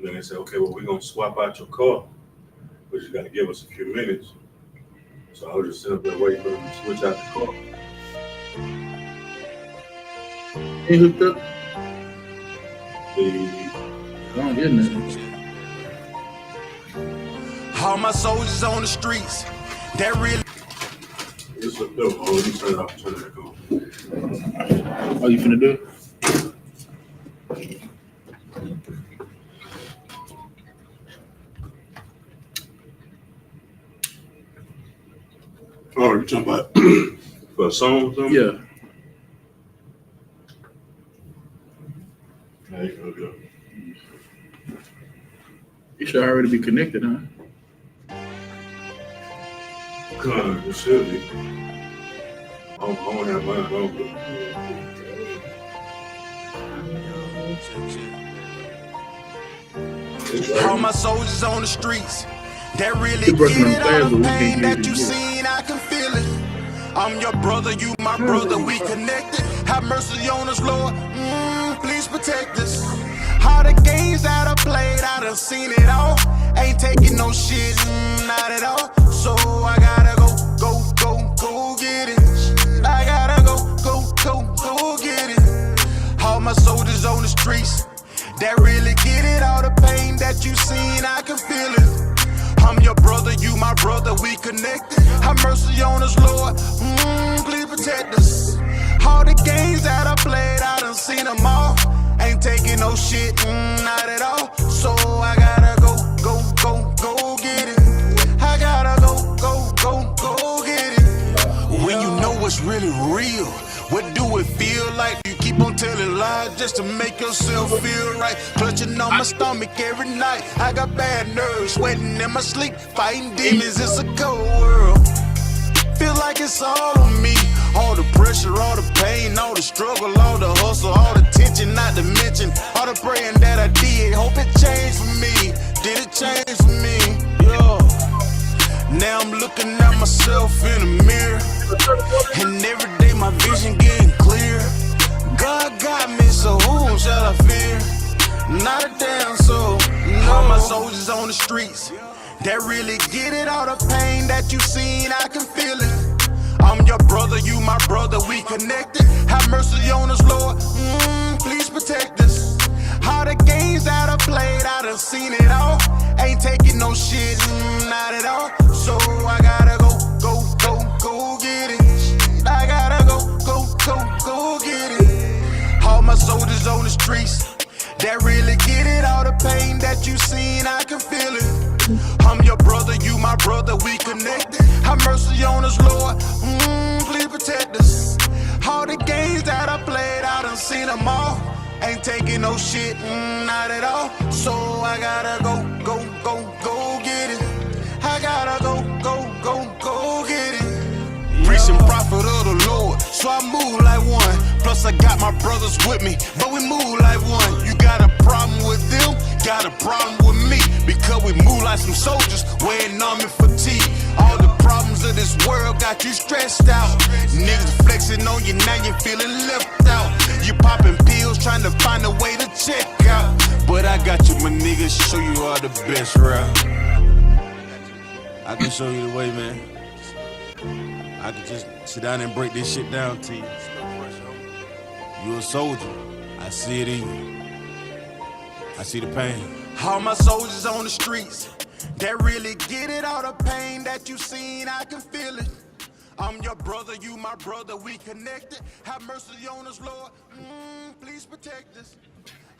And then they said, okay, well, we're going to swap out your car, but you got to give us a few minutes. So I was just sitting up there waiting for them to switch out the car. He hooked up? I don't get nothing. All my soldiers on the streets, that really. It's hooked up. Oh, you turn it off, turn it back on. Oh, you finna do it? Oh, you talking about for a song or something? Yeah. Yeah, you can hook it up. You should already be connected, huh? It should be. I don't have mine on. All my soldiers on the streets, that really get it all the pain that you seen, I can feel it. I'm your brother, you my brother, we connected. Have mercy on us, Lord, please protect us. All the games that I played, I done seen it all. Ain't taking no shit, not at all. So I gotta go get it. I gotta go get it. All my soldiers on the streets, that really get it. All the pain that you seen, I can feel it. I'm your brother, you my brother, we connected. Have mercy on us, Lord, please protect us. All the games that I played, I done seen them all. Ain't taking no shit, not at all. So I gotta go get it. I gotta go get it. When you know what's really real, what do it feel like? You keep on telling lies just to make yourself feel right. Clutching on my stomach every night. I got bad nerves, sweating in my sleep, fighting demons. It's a cold world. Feel like it's all on me. All the pressure, all the pain, all the struggle, all the hustle, all the tension, not to mention all the praying that I did. Hope it changed for me. Did it change for me? Yeah. Now I'm looking at myself in the mirror, and every day my vision getting clear. God got me, so whom shall I fear? Not a damn soul. All my soldiers on the streets, that really get it. All the pain that you seen, I can feel it. I'm your brother, you my brother, we connected. Have mercy on us, Lord, please protect us. All the games that I played, I done seen it all. Ain't taking no shit, not at all. So I gotta go get it. I gotta go get it. All my soldiers on the streets, that really get it. All the pain that you seen, I can feel it. I'm your brother, you my brother, we connected. Have mercy on us, Lord, please protect us. All the games that I played, I done seen them all. Ain't taking no shit, not at all. So I gotta go get it. I gotta go get it. Preaching prophet of the Lord, so I move like one. Plus I got my brothers with me, but we move like one. You got a problem with them, got a problem with me, because we move like some soldiers wearing army fatigue. All the problems of this world got you stressed out. Niggas flexing on you, now you feeling left out. You popping pills, trying to find a way to check out. But I got you, my niggas, show you all the best route. I can show you the way, man. I can just sit down and break this shit down to you. You a soldier, I see it in you. I see the pain. All my soldiers on the streets, that really get it. All the pain that you seen, I can feel it. I'm your brother, you my brother, we connected. Have mercy on us, Lord, please protect us.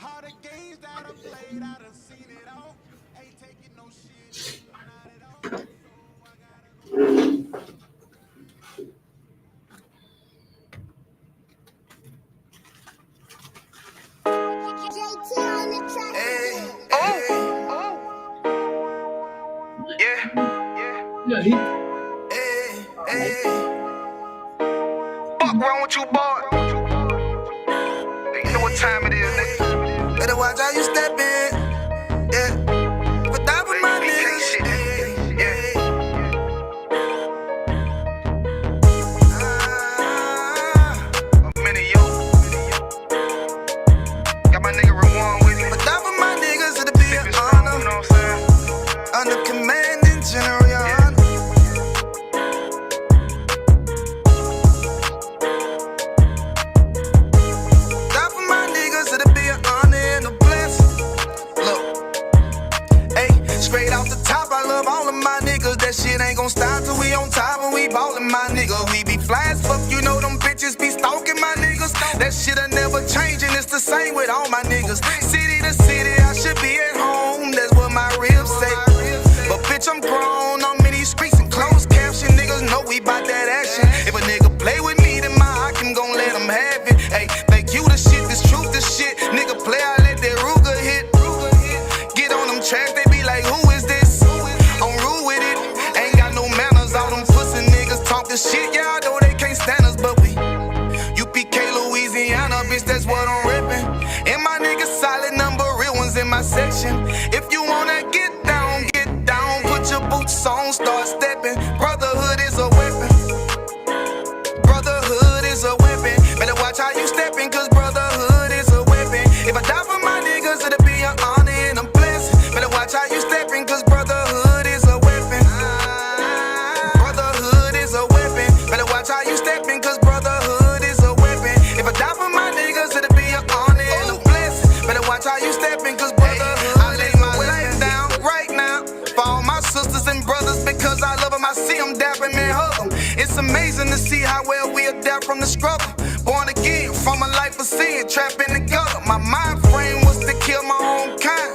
All the games that I played, I done seen it all. Ain't taking no shit, not at all. Yeah, he. Fuck wrong with you, boy? You know what time it is, nigga. Better watch how you step in. Yeah. Put that with my niggas. Yeah. I'm in yo. Got my nigga Rewan with me. Put that with my niggas to the beat. niggas. City to city, I should be at home. That's what my ribs say. But bitch, I'm grown. I'm in these streets and closed caption. Niggas know we bout that action. If a nigga play with me, then my Hakim gon' let him have it. Hey, thank you the shit, this truth the shit. Nigga play, I let that Ruger hit. Get on them tracks, they be like, who is this? I'm rude with it. Ain't got no manners. All them pussy niggas talk the shit. Yeah, I know they can't stand us, but we UPK Louisiana, bitch, that's what I'm rippin'. And my niggas solid, number real ones in my section. If you wanna get down, put your boots on, start stepping. Brotherhood is a weapon. Brotherhood is a weapon. Better watch how you steppin', cause brotherhood is a weapon. If I die for my niggas, it'll be an honor and a blessing. Better watch how you steppin', cause brotherhood is a weapon. Brotherhood is a weapon. Better watch how you steppin', cause brotherhood is a weapon. If I die for my niggas, it'll be an honor and a blessing. Better watch how you steppin', cause brotherhood I lay my life down right now for all my sisters and brothers, because I love them. I see them dapping and hug them. It's amazing to see how well we adapt from the struggle. Born again from a life of sin, trapped in the gutter. My mind frame was to kill my own kind.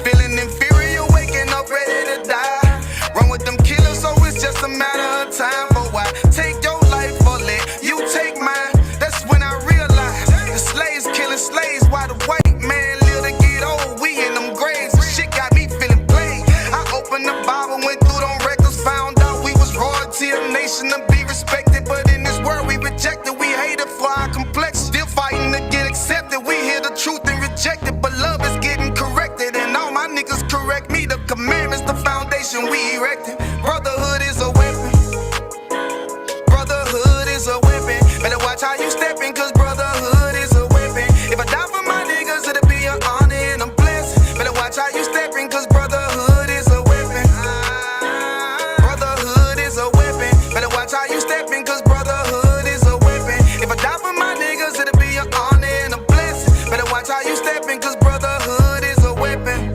Feeling inferior, waking up ready to die. Run with them killers, so it's just a matter of time. For why take your life or let you take mine? That's when I realized the slaves killing slaves while the white man live to get old. We in them graves, and shit got me feeling played. I opened the Bible, went through them records, found out we was royalty, a nation to be respected. But in this world we rejected, we hated for our complex. Still fighting to get accepted. We hear the truth and reject it, but love is getting corrected. And all my niggas correct me. The commandments, the foundation we erected. Brotherhood is a weapon. Brotherhood is a weapon. Better watch how you steppin', cause brotherhood is a weapon. If I die for my niggas, it'll be an honor and a blessing. Better watch how you steppin', cause brotherhood is a weapon. Brotherhood is a weapon. Better watch how you steppin', cause brotherhood is a weapon. If I die for my niggas, it'll be an honor and a blessing. Better watch how you steppin', cause brotherhood is a weapon.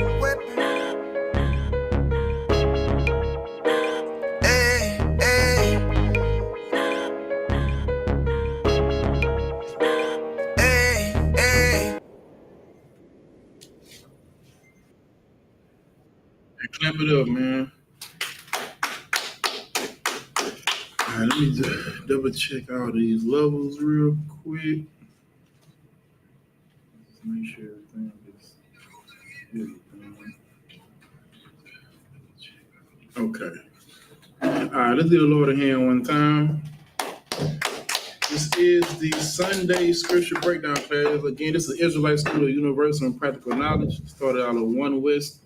Hey, hey. Hey, hey. Hey, clap it up, man. All right, let me just double check all these levels real quick. Let's make sure everything is good. Okay. All right, let's do the Lord of Hand one time. This is the Sunday Scripture Breakdown class. Again, this is Israelite School of Universal and Practical Knowledge. Started out of 1 West,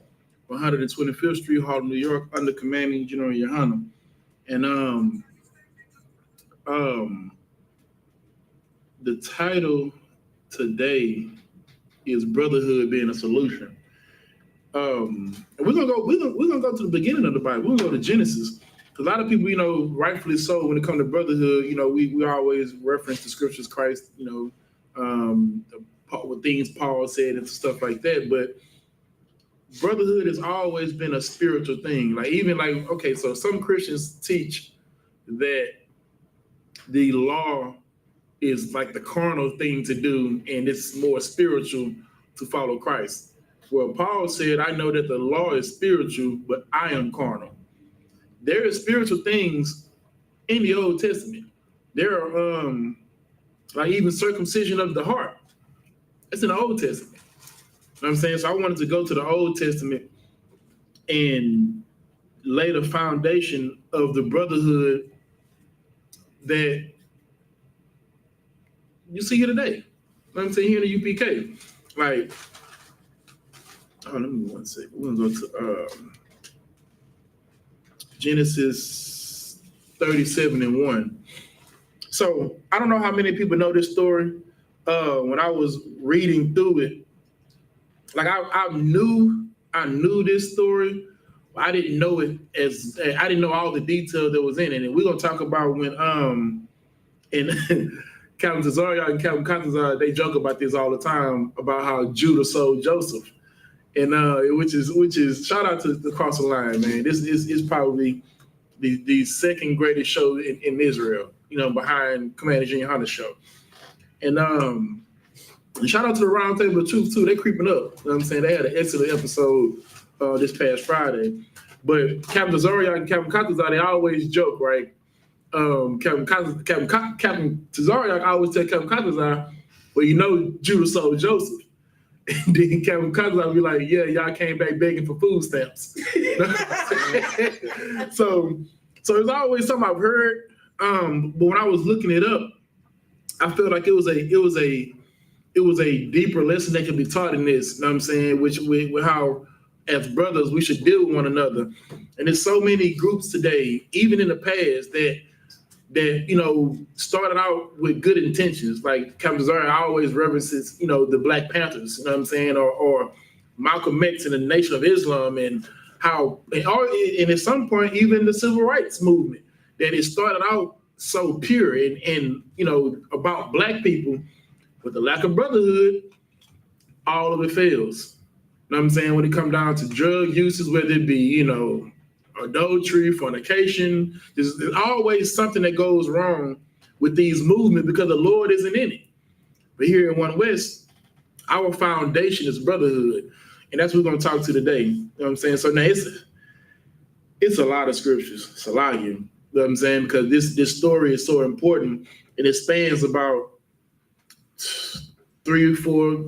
125th Street, Harlem, New York, under commanding General YAHANNA. And the title today is Brotherhood Being a Solution. And we're gonna go to the beginning of the Bible. We're gonna go to Genesis. A lot of people, rightfully so, when it comes to brotherhood, we always reference the scriptures, Christ, what things Paul said and stuff like that. But brotherhood has always been a spiritual thing. So some Christians teach that the law is like the carnal thing to do, and it's more spiritual to follow Christ. Well, Paul said, I know that the law is spiritual, but I am carnal. There are spiritual things in the Old Testament. There are even circumcision of the heart. It's in the Old Testament. You know what I'm saying? So I wanted to go to the Old Testament and lay the foundation of the brotherhood that you see here today. You know what I'm saying? Here in the UPK. Let me 1 second. We're going to go to Genesis 37:1. So I don't know how many people know this story. When I was reading through it, I knew this story. But I didn't know it I didn't know all the detail that was in it. And we're gonna talk about when and Captain Cesario and Captain Contazar, they joke about this all the time about how Judah sold Joseph. And which is shout out to the Cross the Line, man. This is probably the second greatest show in Israel, behind Commander Yohanna's show. And And shout out to the Round Table of Truth too. They creeping up. You know what I'm saying? They had an excellent episode this past Friday. But Captain Tazariak and Captain Katazar, they always joke, right? Captain Tazariak always tell Captain Katazar, well, you know Judah sold Joseph. And then Captain Katazar be like, yeah, y'all came back begging for food stamps. So it's always something I've heard. But when I was looking it up, I felt like it was a deeper lesson that could be taught in this, you know what I'm saying? With how, as brothers, we should deal with one another. And there's so many groups today, even in the past, that you know, started out with good intentions. Like Captain Zara always references, you know, the Black Panthers, you know what I'm saying? Or Malcolm X and the Nation of Islam, and how, and at some point, even the Civil Rights Movement, that it started out so pure and you know, about Black people. With the lack of brotherhood, all of it fails. You know what I'm saying? When it comes down to drug uses, whether it be, you know, adultery, fornication, there's always something that goes wrong with these movements because the Lord isn't in it. But here in One West, our foundation is brotherhood. And that's what we're going to talk to today. You know what I'm saying? So now it's a lot of scriptures. It's a lot of you. You know what I'm saying? Because this story is so important, and it spans about 3 or 4,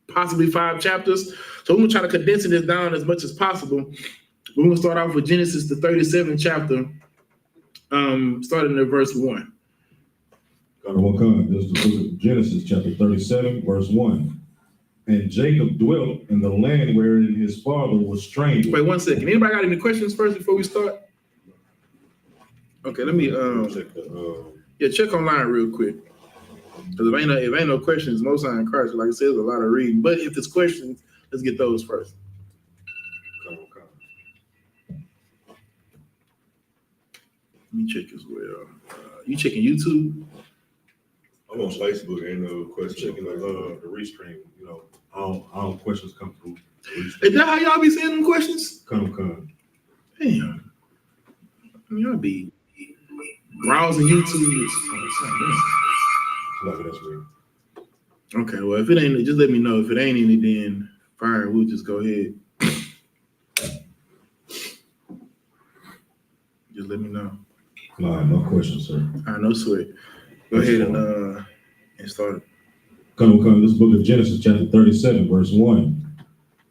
possibly 5 chapters. So we're gonna try to condense this down as much as possible. We're gonna start off with Genesis, the 37th chapter, starting at verse 1. This is the book of Genesis, chapter 37, verse 1. And Jacob dwelt in the land wherein his father was stranger. Wait 1 second. Anybody got any questions first before we start? Okay, let me check online real quick. Because if ain't no questions, most in Christ, like I said, there's a lot of reading. But if there's questions, let's get those first. Let me check as well. You checking YouTube? I'm on Facebook. Ain't no question. Checking the restream. You know, I don't questions come through. Is that how y'all be seeing them questions? Come. Damn. I mean, y'all be browsing YouTube. That's weird. Okay, well, if it ain't, just let me know. If it ain't any, then fine, we'll just go ahead. Just let me know. No questions, sir. All right, no sweat. Go ahead and start. Come. This book of Genesis, chapter 37, verse 1.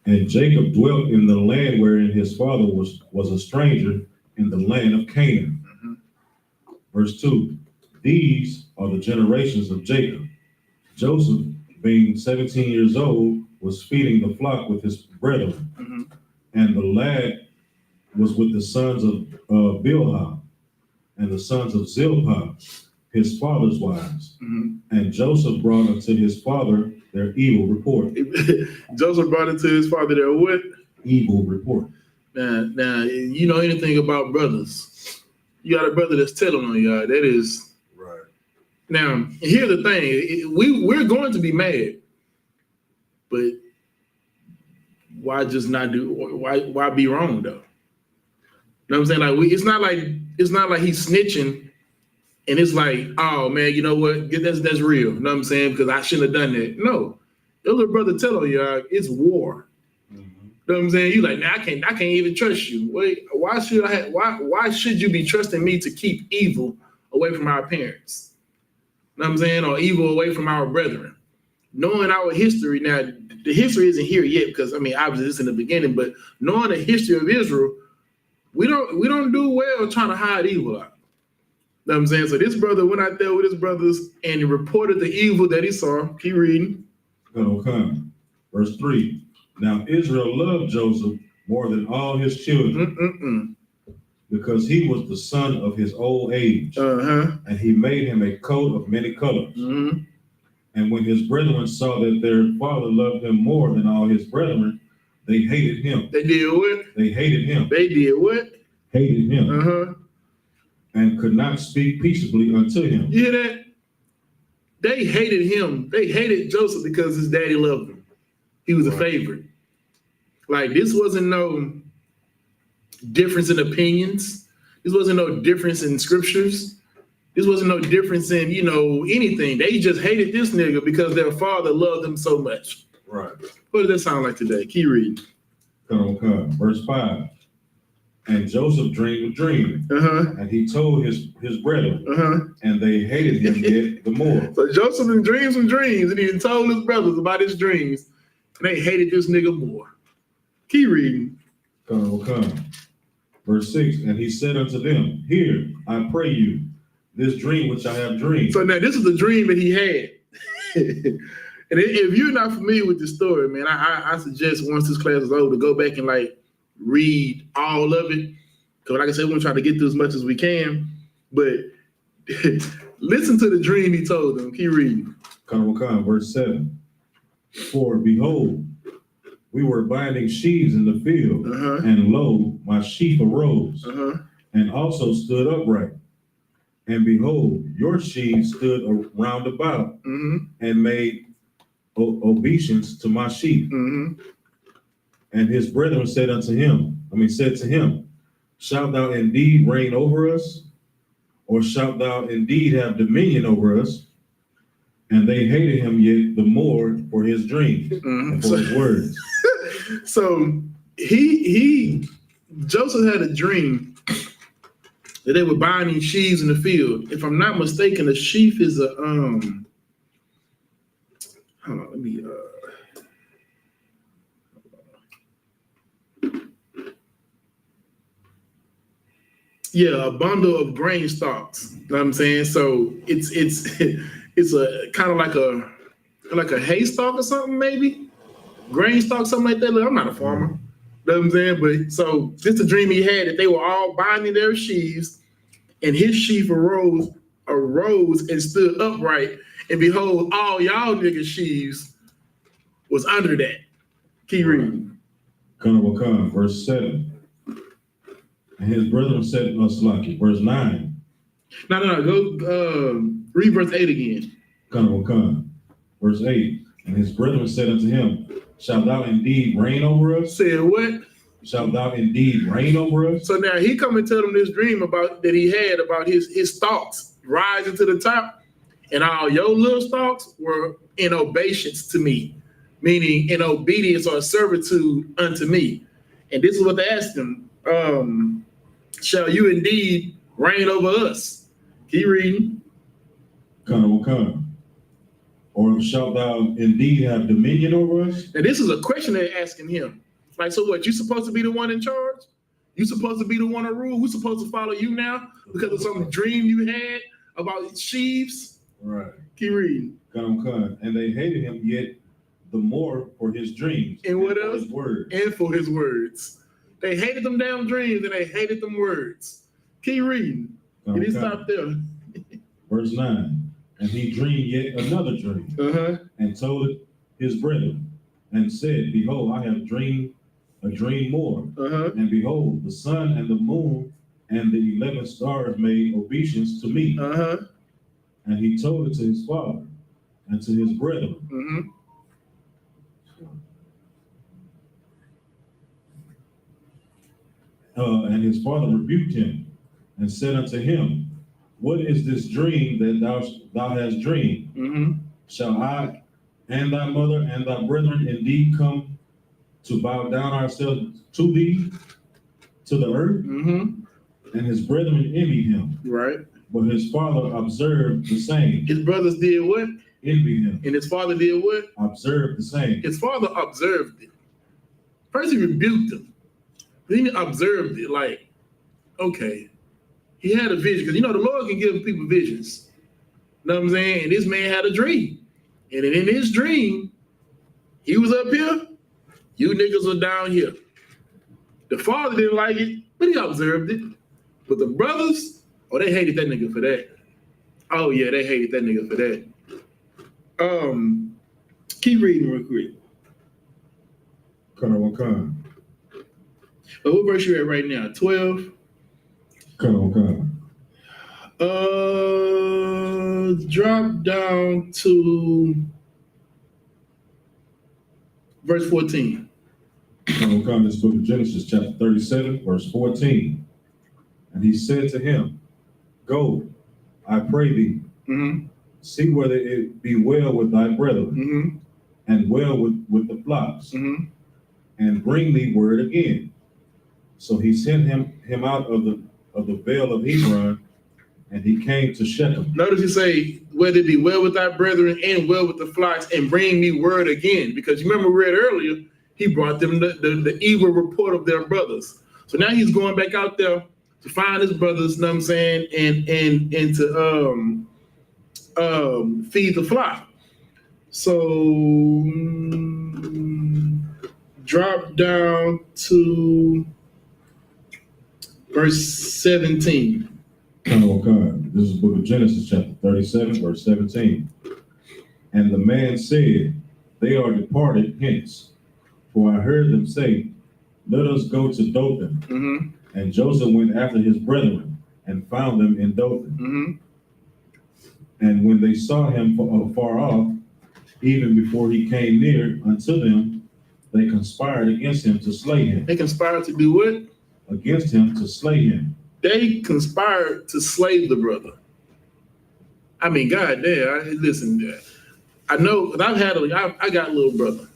And Jacob dwelt in the land wherein his father was a stranger, in the land of Canaan. Mm-hmm. Verse 2. These are the generations of Jacob. Joseph, being 17 years old, was feeding the flock with his brethren. Mm-hmm. And the lad was with the sons of Bilhah and the sons of Zilpah, his father's wives. Mm-hmm. And Joseph brought unto his father their evil report. Joseph brought unto his father their what? Evil report. Now, you know anything about brothers. You got a brother that's telling on y'all. That is... Right. Now, here's the thing. We're going to be mad. But why just not do... Why be wrong, though? You know what I'm saying? Like, it's not like he's snitching and it's like, oh man, you know what? That's real. You know what I'm saying? Because I shouldn't have done that. No. Your little brother tell on y'all, it's war. Mm-hmm. You know what I'm saying? You like, nah, I can't even trust you. Wait, why should you be trusting me to keep evil away from our parents? You know what I'm saying? Or evil away from our brethren. Knowing our history, now the history isn't here yet because obviously it's in the beginning, but knowing the history of Israel, we don't do well trying to hide evil out. You know what I'm saying? So this brother went out there with his brothers and he reported the evil that he saw. Keep reading. Okay. Verse 3. Now Israel loved Joseph more than all his children because he was the son of his old age. And he made him a coat of many colors. Mm-hmm. And when his brethren saw that their father loved him more than all his brethren, they hated him. They did what? They hated him. They did what? Hated him. And could not speak peaceably unto him. You hear that? They hated him. They hated Joseph because his daddy loved him. He was a favorite. Like, this wasn't no difference in opinions. This wasn't no difference in scriptures. This wasn't no difference in, anything. They just hated this nigga because their father loved them so much. Right. What does that sound like today? Keep reading. Come. Verse 5. And Joseph dreamed a dream, and he told his brethren, and they hated him yet the more. So Joseph dreamed some dreams, and he told his brothers about his dreams, and they hated this nigga more. Keep reading. Come. Verse 6. And he said unto them, Hear, I pray you, this dream which I have dreamed. So now this is the dream that he had. And if you're not familiar with this story, man, I suggest once this class is over to go back and read all of it. Because like I said, we're gonna try to get through as much as we can. But listen to the dream he told them. Keep reading. Come. Verse 7. For behold, we were binding sheaves in the field, and lo, my sheaf arose, and also stood upright. And behold, your sheaves stood round about, and made obeisance to my sheep. And his brethren said to him, Shalt thou indeed reign over us? Or shalt thou indeed have dominion over us? And they hated him yet the more for his dreams and for his words. So Joseph had a dream that they were binding sheaves in the field. If I'm not mistaken, a sheaf is a hold on, let me a bundle of grain stalks. You know what I'm saying? So it's a kind of like a hay stalk or something, maybe grain stalk, something like that. Look, I'm not a farmer. You know what I'm saying? But so this is a dream he had that they were all binding their sheaves, and his sheaf arose and stood upright. And behold, all y'all niggas' sheaves was under that. Keep reading. Come. Verse 7. And his brethren said, verse 9. No. Go read verse 8 again. Come. Verse 8. And his brethren said unto him, Shalt thou indeed reign over us? Said what? Shalt thou indeed reign over us? So now he come and tell them this dream that he had about his stalks rising to the top, and all your little stalks were in obeisance to me, meaning in obedience or servitude unto me. And this is what they asked him. Shall you indeed reign over us? Keep reading. Come. Or shalt thou indeed have dominion over us? And this is a question they're asking him. Like, so what? You supposed to be the one in charge? You supposed to be the one to rule? Who's supposed to follow you now because of some dream you had about sheaves? Right. Keep reading. Come. And they hated him yet the more for his dreams. And what else? His words. And for his words. They hated them damn dreams and they hated them words. Keep reading. It is stop there. Verse 9. And he dreamed yet another dream, and told it his brethren, and said, Behold, I have dreamed a dream more. And behold, the sun and the moon and the 11 stars made obeisance to me. And he told it to his father and to his brethren. And his father rebuked him and said unto him, What is this dream that thou hast dreamed? Shall I and thy mother and thy brethren indeed come to bow down ourselves to thee, to the earth? And his brethren envied him. Right. But his father observed the same. His brothers did what? Envied him. And his father did what? Observed the same. His father observed it. First he rebuked him. Then he observed it like, okay. He had a vision, because the Lord can give people visions. You know what I'm saying? And this man had a dream. And in his dream, he was up here, you niggas are down here. The father didn't like it, but he observed it. But the brothers, they hated that nigga for that. Oh yeah, they hated that nigga for that. Keep reading real quick. Come. But what verse you at right now? 12? Come. Drop down to verse 14. Come. This book of Genesis, chapter 37, verse 14. And he said to him, Go, I pray thee, see whether it be well with thy brethren, and well with the flocks, and bring thee word again. So he sent him out of the vale of Hebron, and he came to Shechem. Notice he say, whether it be well with thy brethren and well with the flocks, and bring me word again. Because you remember we read earlier, he brought them the evil report of their brothers. So now he's going back out there to find his brothers, you know what I'm saying, and to feed the flock. So drop down to verse 17. Okay. This is the book of Genesis, chapter 37, verse 17. And the man said, they are departed hence, for I heard them say, let us go to Dothan. And Joseph went after his brethren and found them in Dothan. And when they saw him far off, even before he came near unto them, they conspired against him to slay him. They conspired to do what? Against him to slay him. They conspired to slay the brother. I mean, goddamn, listen, I know, I got a little brother,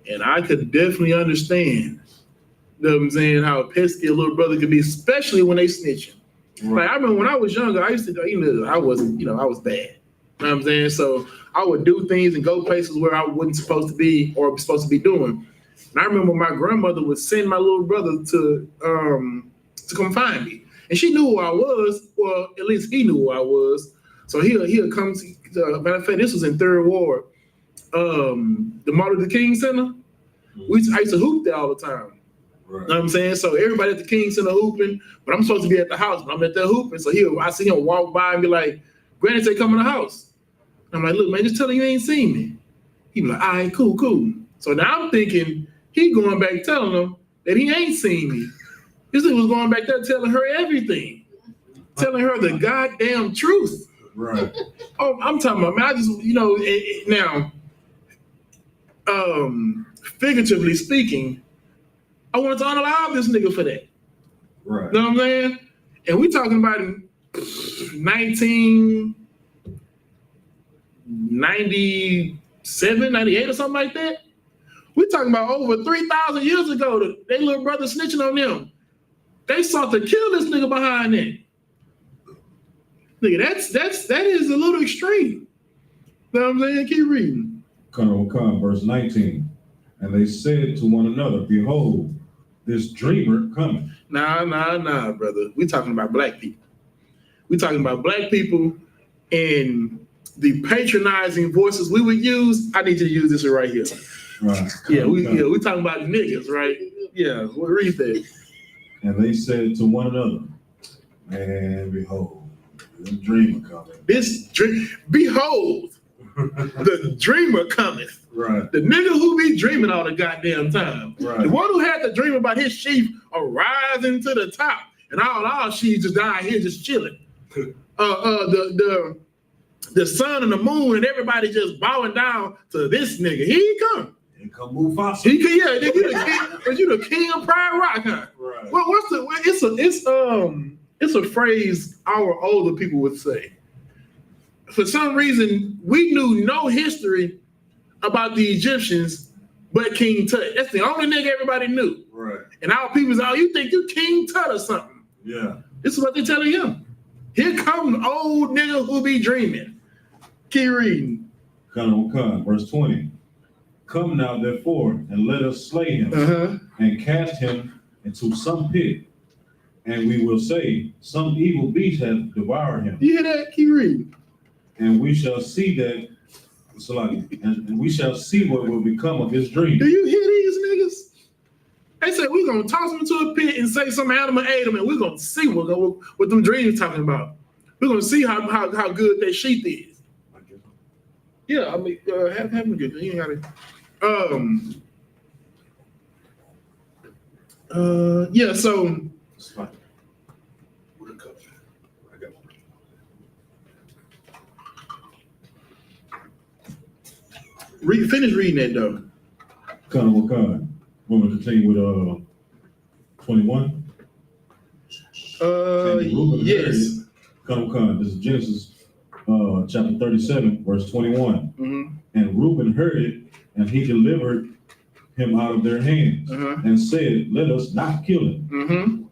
and I could definitely understand, you know what I'm saying, how pesky a little brother could be, especially when they snitching. Right. Like, I remember when I was younger, I used to, I was bad. You know what I'm saying? So I would do things and go places where I wasn't supposed to be or supposed to be doing. And I remember my grandmother would send my little brother to come find me. And she knew who I was, well, at least he knew who I was. So he'll come to, matter of fact, this was in 3rd Ward, the Martin Luther King Center. I used to hoop there all the time. Right. You know what I'm saying? So everybody at the King Center hooping, but I'm supposed to be at the house, but I'm at there hooping. So I see him walk by and be like, Granny say, come in the house. I'm like, look, man, just tell him you ain't seen me. He be like, all right, cool. So now I'm thinking he going back telling him that he ain't seen me. This nigga was going back there telling her everything. Telling her the goddamn truth. Right. Oh, I'm talking about, man, I just, now, figuratively speaking, I wanted to unalive this nigga for that. Right. You know what I'm saying? And we talking about in 1997, 98 or something like that. We talking about over 3,000 years ago, they little brother snitching on them. They sought to kill this nigga behind that. Nigga, that is a little extreme. You know what I'm saying? Keep reading. Verse 19. And they said to one another, behold, this dreamer cometh. Nah, brother. We talking about black people. We talking about black people and the patronizing voices we would use. I need you to use this right here. Right. We talking about niggas, right? Yeah, we'll read that. And they said to one another, man, behold, the dreamer cometh. Behold, the dreamer cometh. Right. The nigga who be dreaming all the goddamn time. Right. The one who had the dream about his sheep arising to the top, and all our sheep just down here just chilling. The sun and the moon and everybody just bowing down to this nigga. Here he come. He come move fast. You the king of Pride Rock, huh? Right. Well, it's a phrase our older people would say. For some reason, we knew no history about the Egyptians but King Tut. That's the only nigga everybody knew. Right. And our people's all, you think you King Tut or something. Yeah. This is what they're telling him. Here come old nigga who be dreaming. Keep reading. Verse 20. Come now, therefore, and let us slay him and cast him into some pit. And we will say, some evil beast hath devoured him. You hear that? Keep reading. And we shall see that, and we shall see what will become of his dream. Do you hear these niggas? They said we're gonna toss him into a pit and say some animal ate him, and we're gonna see what them dreams talking about. We're gonna see how good that sheep is. Yeah, I mean, have him good. You ain't gotta. Yeah. So. Finish reading that though. Want to continue with 21? Yes. This is Genesis chapter 37, verse 21. And Reuben heard it, and he delivered him out of their hands, and said, "Let us not kill him."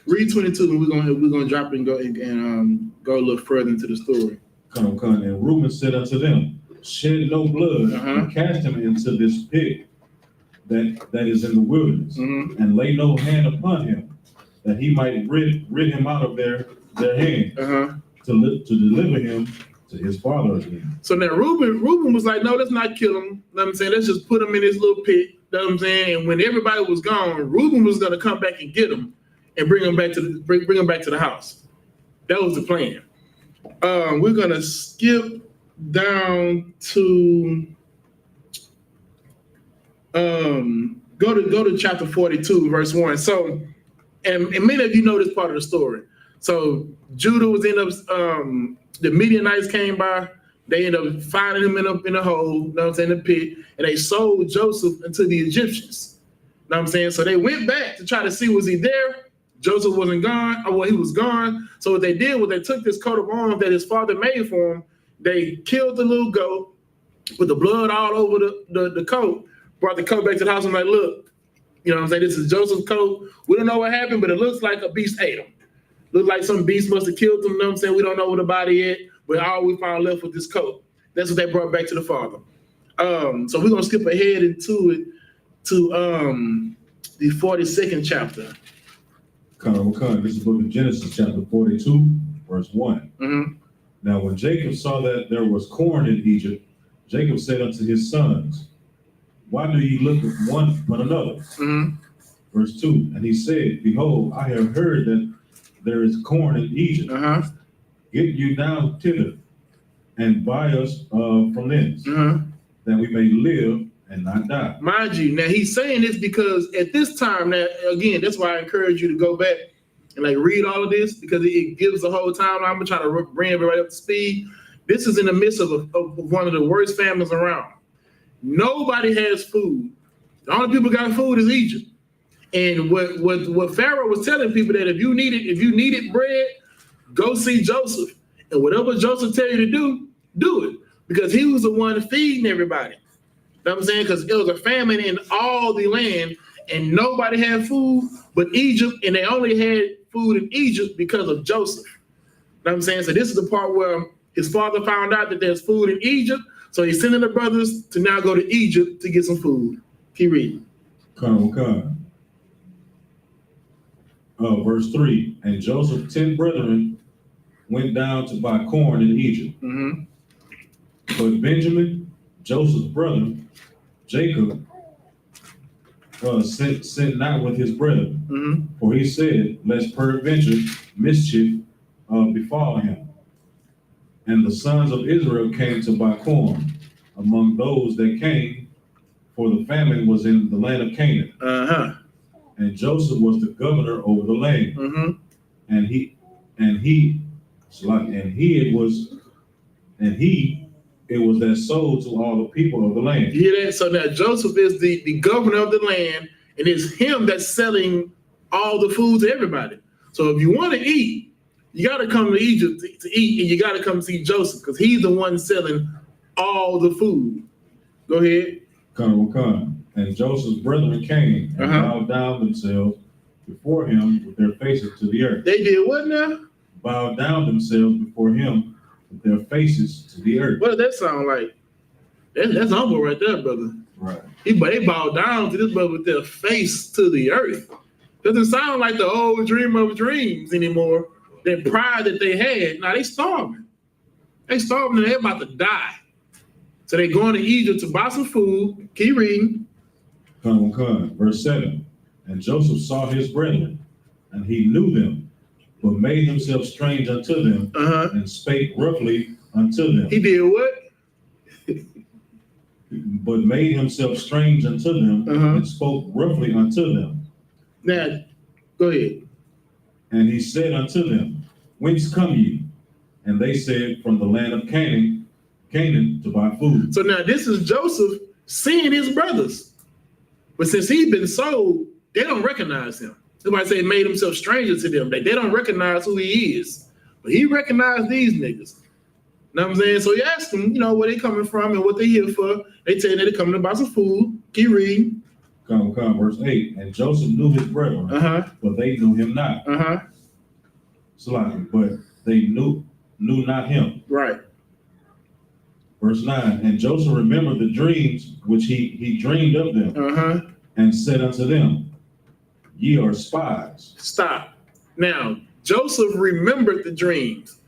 Read 22, and we're gonna drop and go and go a little further into the story. And Reuben said unto them, "Shed no blood, and cast him into this pit that is in the wilderness, and lay no hand upon him, that he might rid him out of their hand, to deliver him to his father again." So now Reuben was like, "No, let's not kill him. You know what I'm saying? Let's just put him in this little pit." You know what I'm saying? And when everybody was gone, Reuben was gonna come back and get him and bring him back to the house. That was the plan. We're gonna skip down to go to chapter 42, verse 1. So, and many of you know this part of the story. So Judah was the Midianites came by. They ended up finding him in a hole, you know what I'm saying, in the pit, and they sold Joseph into the Egyptians. You know what I'm saying? So they went back to try to see, was he there? Joseph wasn't gone. Oh, well, he was gone. So what they did was they took this coat of arms that his father made for him. They killed the little goat, put the blood all over the coat, brought the coat back to the house and like, look, you know what I'm saying? This is Joseph's coat. We don't know what happened, but it looks like a beast ate him. Looks like some beast must have killed him. You know what I'm saying? We don't know what the body yet, but all we found left was this coat. That's what they brought back to the father. So we're gonna skip ahead into it to the 42nd chapter. This is the book of Genesis, chapter 42, verse 1. Now, when Jacob saw that there was corn in Egypt, Jacob said unto his sons, "Why do ye look at one but another?" Verse 2. And he said, "Behold, I have heard that there is corn in Egypt. Get you down thither, and buy us from thence, that we may live and not die." Mind you, now he's saying this because at this time, now again, that's why I encourage you to go back and like read all of this, because it gives the whole time. I'm gonna try to bring everybody up to speed. This is in the midst of one of the worst famines around. Nobody has food. The only people got food is Egypt. And what Pharaoh was telling people, that if you needed bread, go see Joseph, and whatever Joseph tell you to do it, because he was the one feeding everybody. You know what I'm saying? Because it was a famine in all the land, and nobody had food but Egypt, and they only had food in Egypt because of Joseph. You know what I'm saying? So this is the part where his father found out that there's food in Egypt, so he's sending the brothers to now go to Egypt to get some food. Keep reading. Verse 3. And Joseph's 10 brethren went down to buy corn in Egypt. But Benjamin, Joseph's brother, Jacob, sent not with his brethren, for he said, "Lest peradventure mischief befall him." And the sons of Israel came to buy corn among those that came, for the famine was in the land of Canaan. And Joseph was the governor over the land, and it was that sold to all the people of the land. You hear that? So now Joseph is the governor of the land, and it's him that's selling all the food to everybody. So if you want to eat, you got to come to Egypt to eat, and you got to come see Joseph, because he's the one selling all the food. Go ahead. And Joseph's brethren came and bowed down themselves before him with their faces to the earth. They did what now? Bowed down themselves before him with their faces to the earth. What does that sound like? That's humble right there, brother. Right. They bowed down to this brother with their face to the earth. Doesn't sound like the old dream of dreams anymore. That pride that they had. Now they starving. They starving and they're about to die. So they going to Egypt to buy some food. Keep reading. Verse 7. And Joseph saw his brethren, and he knew them, but made himself strange unto them, and spake roughly unto them. He did what? But made himself strange unto them, and spoke roughly unto them. Now, go ahead. And he said unto them, Whence come ye? And they said, From the land of Canaan to buy food. So now this is Joseph seeing his brothers. But since he's been sold, they don't recognize him. Somebody say made himself stranger to them. They don't recognize who he is. But he recognized these niggas. Know what I'm saying? So he asked them, where they coming from and what they here for. They tell you they're coming to buy some food. Keep reading. Come, verse 8. And Joseph knew his brethren, but they knew him not. But they knew not him. Right. Verse 9. And Joseph remembered the dreams which he dreamed of them, and said unto them, Ye are spies. Stop. Now, Joseph remembered the dreams.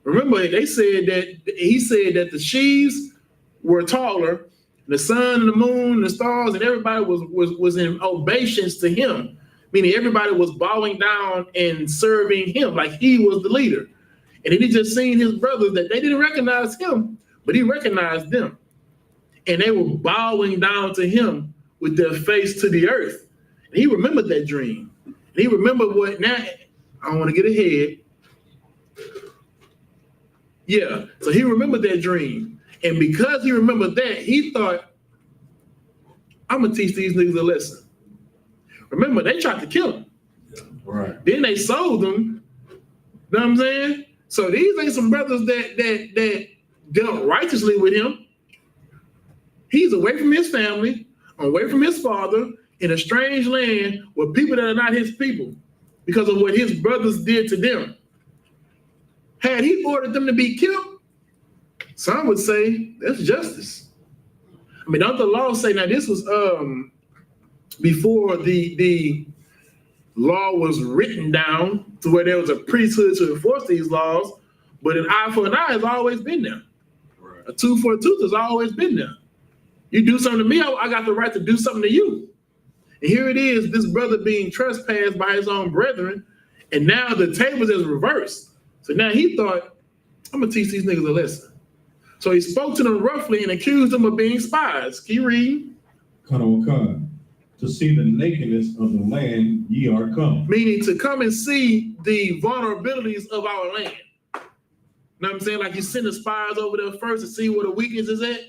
Remember, he said that the sheaves were taller, the sun and the moon, the stars, and everybody was in obeisance to him, meaning everybody was bowing down and serving him like he was the leader. And then he just seen his brothers that they didn't recognize him, but he recognized them. And they were bowing down to him with their face to the earth. And he remembered that dream. And he remembered what now, I don't want to get ahead. Yeah, so he remembered that dream. And because he remembered that, he thought, I'm going to teach these niggas a lesson. Remember, they tried to kill him. Right. Then they sold him. Know what I'm saying? So these ain't some brothers that dealt righteously with him. He's away from his family, away from his father, in a strange land with people that are not his people because of what his brothers did to them. Had he ordered them to be killed, some would say that's justice. I mean, don't the law say, now this was before the law was written down to where there was a priesthood to enforce these laws, but an eye for an eye has always been there. Right. A tooth for a tooth has always been there. You do something to me, I got the right to do something to you. And here it is, this brother being trespassed by his own brethren, and now the tables is reversed. So now he thought, I'm gonna teach these niggas a lesson. So he spoke to them roughly and accused them of being spies. Keep reading. To see the nakedness of the land ye are come. Meaning to come and see the vulnerabilities of our land. Know what I'm saying? Like you send the spies over there first to see where the weakness is at,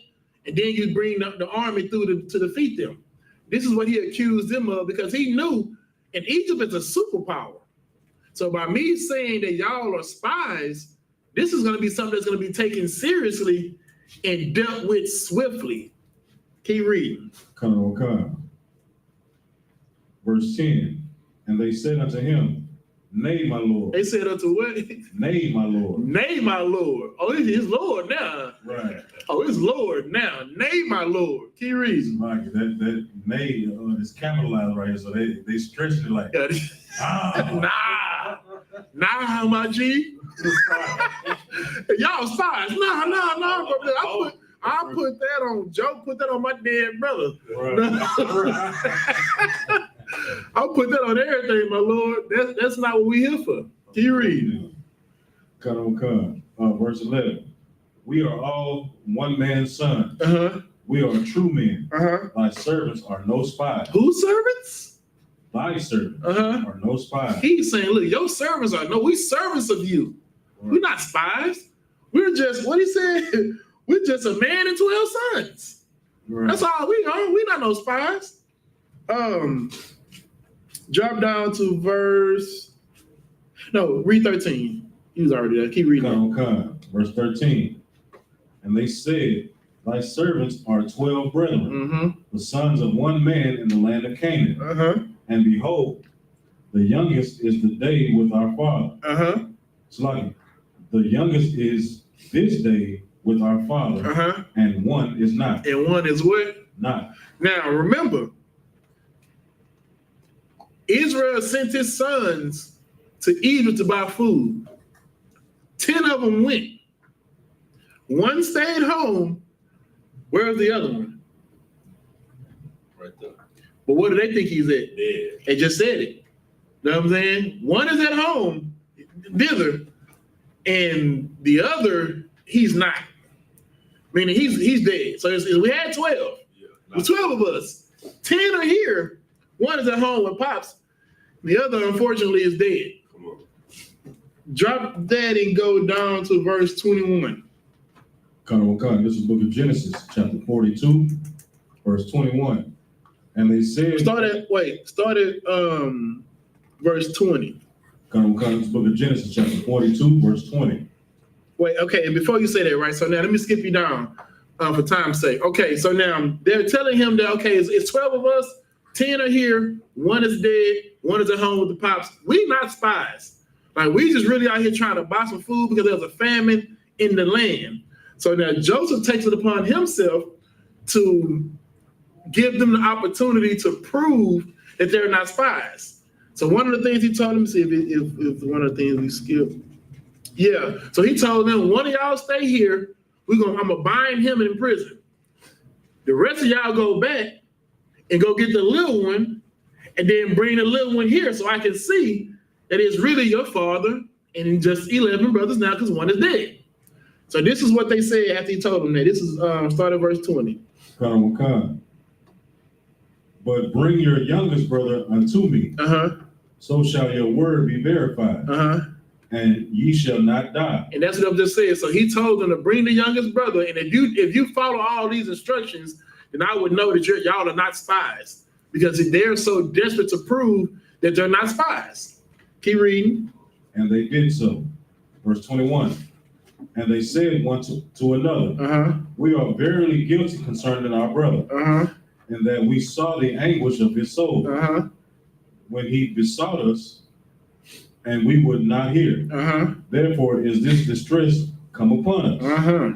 and then you bring the army through to defeat them. This is what he accused them of because he knew, and Egypt is a superpower. So by me saying that y'all are spies, this is going to be something that's going to be taken seriously and dealt with swiftly. Keep reading. Verse 10, and they said unto him, Nay, my Lord. They said unto what? Nay, my Lord. Nay, my Lord. Oh, it's his Lord now. Right. Oh, it's Lord now. Nay, my Lord. Keep reading. That nay is capitalized right here, so they stretched it like, Nah, my G. Y'all spies. Nah, brother. I put that on Joe, put that on my dead brother. Right. I'll put that on everything, my Lord. That's not what we here for. Keep reading. Verse 11. We are all one man's sons. We are true men. Thy servants are no spies. Whose servants? Thy servants are no spies. He's saying, look, your servants are we servants of you. Right. We're not spies. We're just, what he said, we're just a man and 12 sons. Right. That's all we are. We're not no spies. Drop down to read 13. He was already there. Keep reading. Verse 13. And they said, Thy servants are 12 brethren, the sons of one man in the land of Canaan. And behold, the youngest is the day with our father. It's like the youngest is this day with our father, and one is not. And one is what? Not. Now remember, Israel sent his sons to Egypt to buy food. 10 of them went. One stayed home. Where's the other one? Right there. But what do they think he's at? Dead. They just said it. Know what I'm saying? One is at home, thither, and the other, he's not. Meaning he's dead. So we had 12. There's 12 of us. 10 are here. One is at home with Pops. The other, unfortunately, is dead. Come on. Drop that and go down to verse 21. This is the book of Genesis, chapter 42, verse 21. And they said... Start at verse 20. Come to the book of Genesis, chapter 42, verse 20. Wait, okay, and before you say that, right? So now let me skip you down for time's sake. Okay, so now they're telling him that, okay, it's 12 of us, 10 are here, 1 is dead, 1 is at home with the pops. We not spies. Like, we just really out here trying to buy some food because there's a famine in the land. So now Joseph takes it upon himself to give them the opportunity to prove that they're not spies. So one of the things he told them, see if one of the things we skipped. Yeah, so he told them, one of y'all stay here. I'm gonna bind him in prison. The rest of y'all go back and go get the little one and then bring the little one here so I can see that it's really your father and just 11 brothers now because 1 is dead. So this is what they said after he told them that. This is start at verse 20. But bring your youngest brother unto me, so shall your word be verified, and ye shall not die. And that's what I just said. So he told them to bring the youngest brother, and if you follow all these instructions, then I would know that y'all are not spies because they're so desperate to prove that they're not spies. Keep reading. And they did so. Verse 21. And they said one to another, we are verily guilty concerning our brother, and that we saw the anguish of his soul when he besought us, and we would not hear. Therefore is this distress come upon us.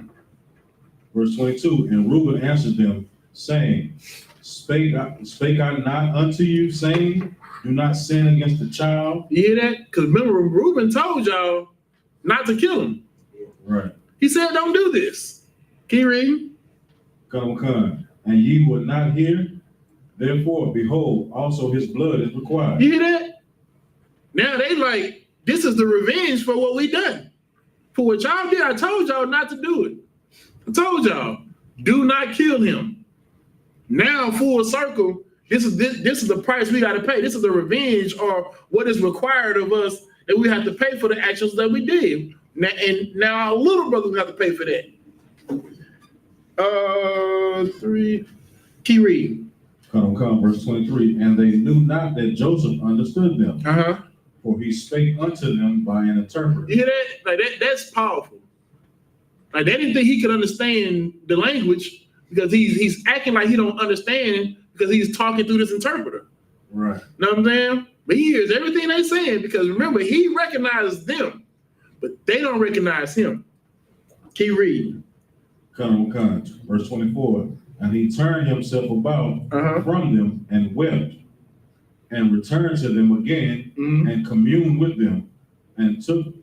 Verse 22. And Reuben answered them, saying, Spake I not unto you, saying, do not sin against the child? You hear that? Because remember, Reuben told y'all not to kill him. Right. He said, don't do this. Keep reading. Come. And ye would not hear. Therefore, behold, also his blood is required. You hear that? Now they like, this is the revenge for what we done. For what y'all did, I told y'all not to do it. I told y'all, do not kill him. Now, full circle, this is the price we got to pay. This is the revenge or what is required of us that we have to pay for the actions that we did. Now our little brothers have to pay for that. 3. Keep reading. Come, verse 23. And they knew not that Joseph understood them. For he spake unto them by an interpreter. You hear that? Like that's powerful. Like they didn't think he could understand the language because he's acting like he don't understand because he's talking through this interpreter. Right. Know what I'm saying? But he hears everything they saying because remember, he recognizes them, but they don't recognize him. Keep reading. Come, verse 24. And he turned himself about from them and wept, and returned to them again and communed with them, and took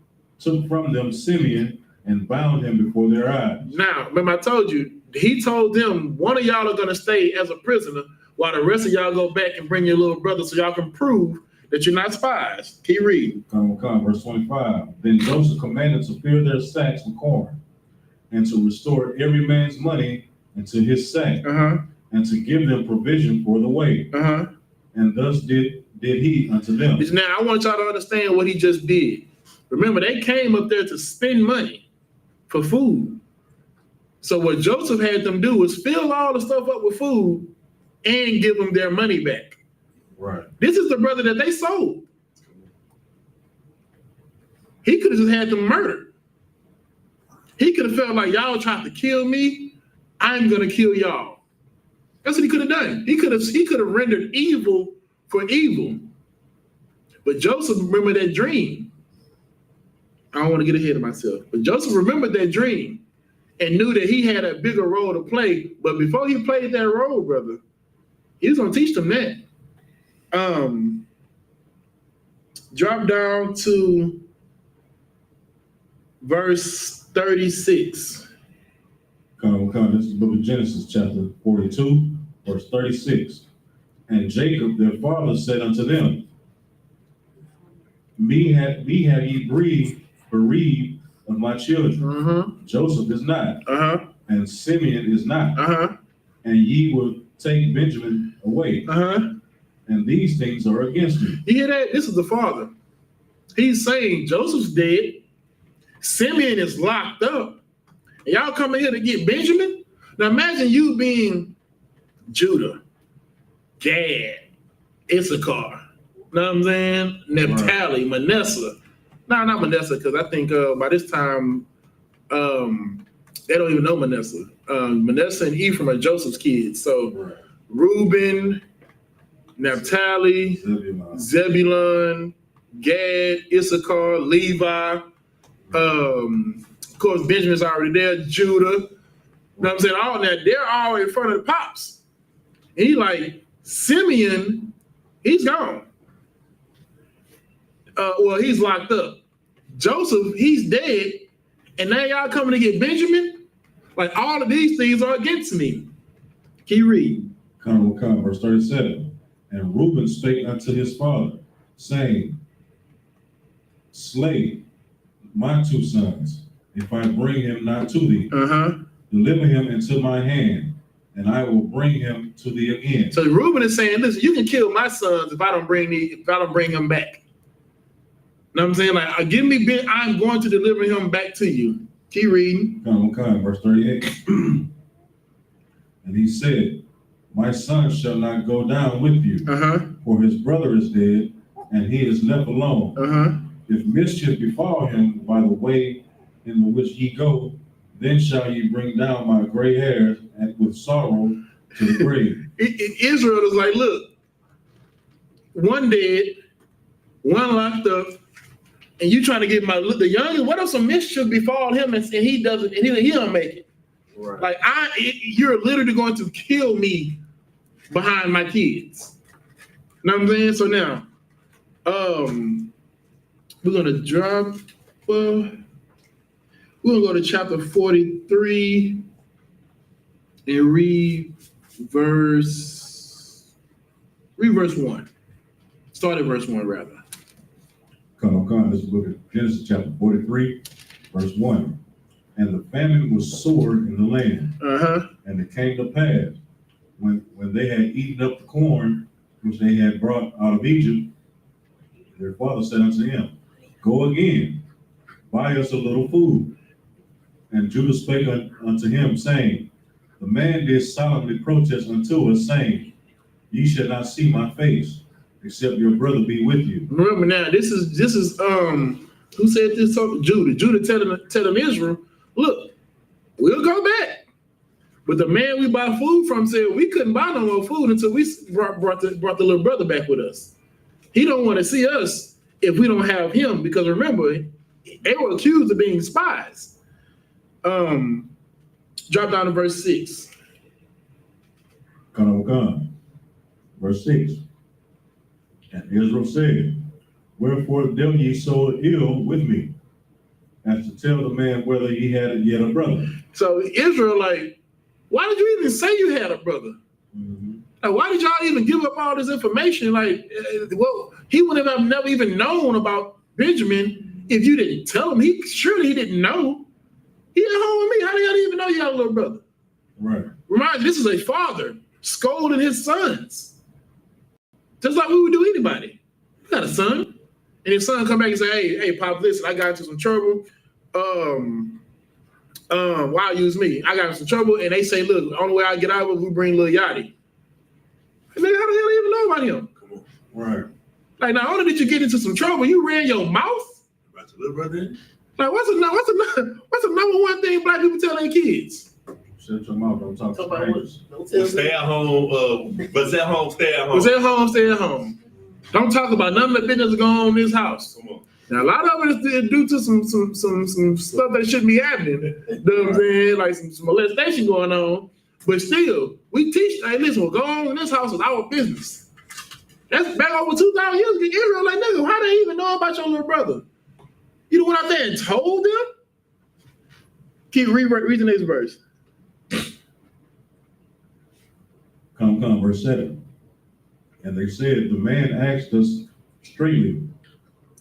from them Simeon and bound him before their eyes. Now, remember I told you, he told them one of y'all are going to stay as a prisoner while the rest of y'all go back and bring your little brother so y'all can prove that you're not spies. Keep reading. Come, verse 25. Then Joseph commanded to fill their sacks with corn, and to restore every man's money into his sack, and to give them provision for the way. And thus did he unto them. Now, I want y'all to understand what he just did. Remember, they came up there to spend money for food. So what Joseph had them do was fill all the stuff up with food and give them their money back. Right. This is the brother that they sold. He could have just had them murdered. He could have felt like y'all tried to kill me. I'm gonna kill y'all. That's what he could have done. He could have rendered evil for evil. But Joseph remembered that dream. I don't want to get ahead of myself. But Joseph remembered that dream and knew that he had a bigger role to play. But before he played that role, brother, he was gonna teach them that. Drop down to verse 36. Come. This is the book of Genesis, chapter 42, verse 36. And Jacob, their father, said unto them, Me have ye bereaved of my children. Joseph is not, and Simeon is not, and ye will take Benjamin away. And these things are against me. You hear that? This is the father. He's saying Joseph's dead. Simeon is locked up. And y'all coming here to get Benjamin? Now imagine you being Judah, Gad, Isupk, Know what I'm saying? Naphtali, Manasseh. No, not Manasseh, because I think by this time, they don't even know Manasseh. Manasseh and Ephraim are Joseph's kids. So Reuben, Naphtali, Zebulun, Gad, Issachar, Levi. Of course, Benjamin's already there. Judah. You know what I'm saying? All that. They're all in front of the pops. And he like, Simeon, he's gone. Well, he's locked up. Joseph, he's dead. And now y'all coming to get Benjamin? Like, all of these things are against me. Keep reading. Verse 37. And Reuben spake unto his father, saying, slay my 2 sons, if I bring him not to thee. Deliver him into my hand, and I will bring him to thee again. So Reuben is saying, listen, you can kill my sons if I don't bring him back. Know what I'm saying? Like, give me Ben, I'm going to deliver him back to you. Keep reading. Verse 38. And he said, my son shall not go down with you, for his brother is dead, and he is left alone. If mischief befall him by the way in the which ye go, then shall ye bring down my gray hairs and with sorrow to the grave. Israel is like, look, one dead, one locked up, and you trying to get the youngest. What if some mischief befall him and he doesn't, and he don't make it? Right. Like you're literally going to kill me behind my kids. Know what I'm saying? So now, we're gonna drop. We're gonna go to chapter 43 and read verse 1. Start at verse 1 rather. Come. This is the book of Genesis, chapter 43, verse 1. And the famine was sore in the land. And it came to pass when they had eaten up the corn which they had brought out of Egypt, their father said unto him, go again, buy us a little food. And Judah spake unto him, saying, the man did solemnly protest unto us, saying, ye shall not see my face, except your brother be with you. Remember now, this is who said this? Judah. Judah telling Israel, look, we'll go back. But the man we buy food from said we couldn't buy no more food until we brought the little brother back with us. He don't want to see us if we don't have him, because remember, they were accused of being spies. Drop down to verse 6. Come. Verse 6. And Israel said, wherefore dealt ye so ill with me, as to tell the man whether he had yet a brother? So Israel, like, why did you even say you had a brother? Like, why did y'all even give up all this information? Like, well, he would have never even known about Benjamin if you didn't tell him. Surely he didn't know. He at home with me. How the hell do you even know you had a little brother? Right. Remind you, this is a father scolding his sons. Just like we would do anybody. You got a son. And his son come back and say, hey, Pop, listen, I got into some trouble. Why use me? I got into some trouble. And they say, look, the only way I get out of it, we bring Lil Yachty. And then how the hell do you even know about him? Come on. Right. Like, not only did you get into some trouble, you ran your mouth. About your little brother? Like, what's the number one thing black people tell their kids? Shut your mouth, don't talk to strangers. Stay at home, but stay at home, stay at home. Stay at home, stay at home. Don't talk about none of the business going on in this house. Come on. Now, a lot of it is due to some stuff that shouldn't be happening. You know what I'm saying? Like some molestation going on. But still, we teach, hey, listen, what goes on in this house is our business. That's back over 2,000 years ago. Israel, like, nigga, how they even know about your little brother? You know what out there and told them? Keep read the next verse. Come, verse 7. And they said, the man asked us straightly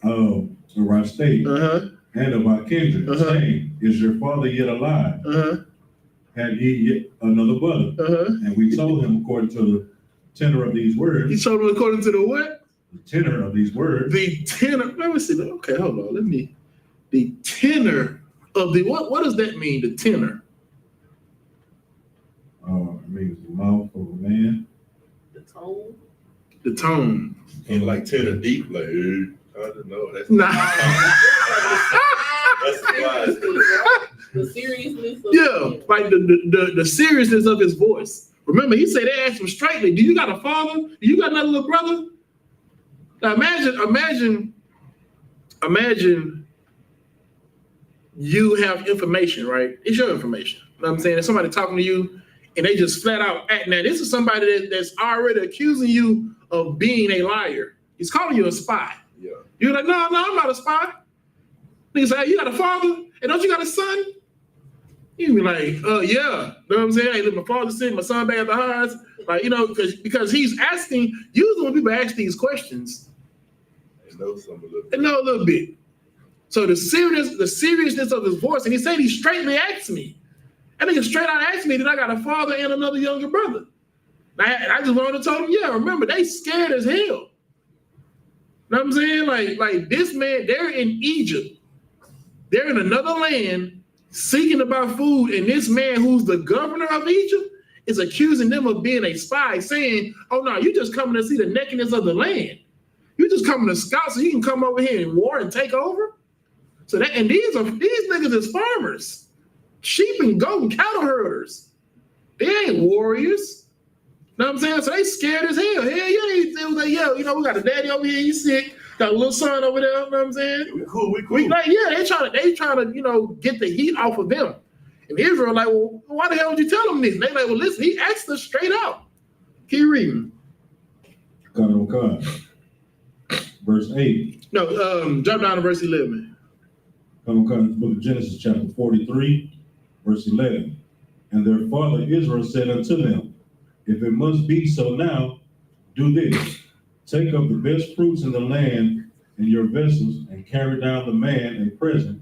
of our state and of our kindred, saying, is your father yet alive? Had he yet another brother? And we told him according to the tenor of these words. You told him according to the what? The tenor of these words. The tenor. Let me see. Okay, hold on. The tenor of the what does that mean? The tenor. It means the mouth of a man. The tone. The tone. And like tenor deep, like, I don't know. That's Nah. that's wise. The seriousness of Like the seriousness of his voice. Remember, he said they asked him straightly, do you got a father? Do you got another little brother? Now imagine you have information, right? It's your information. You know what I'm saying? There's somebody talking to you and they just flat out act. Now, this is somebody that's already accusing you of being a liar. He's calling you a spy. Yeah. You're like, no, I'm not a spy. Nigga say, you got a father? And don't you got a son? You be like, yeah. You know what I'm saying? Hey, look, my father's sick, my son back at the house. Like, because he's asking, usually when people ask these questions, they know a little bit. So the seriousness of his voice, and he said he straightly asked me. I think he straight out asked me that I got a father and another younger brother. I just wanted to tell him, yeah, remember, they scared as hell. You know what I'm saying? Like this man, they're in Egypt. They're in another land seeking about food, and this man who's the governor of Egypt is accusing them of being a spy, saying, oh no, you just coming to see the nakedness of the land. You just coming to scout so you can come over here and war and take over? So these niggas is farmers, sheep and goat and cattle herders. They ain't warriors. You know what I'm saying? So they scared as hell. Hell yeah, they was like, yo, we got a daddy over here, he's sick. Got a little son over there, you know what I'm saying? We cool. They trying to get the heat off of them. And Israel like, well, why the hell would you tell them this? And they like, well, listen, he asked us straight out. Keep reading. God. Verse 8. No, jump down to verse 11. Book of Genesis chapter 43, verse 11. And their father Israel said unto them, if it must be so now, do this. Take up the best fruits in the land in your vessels and carry down the man a present,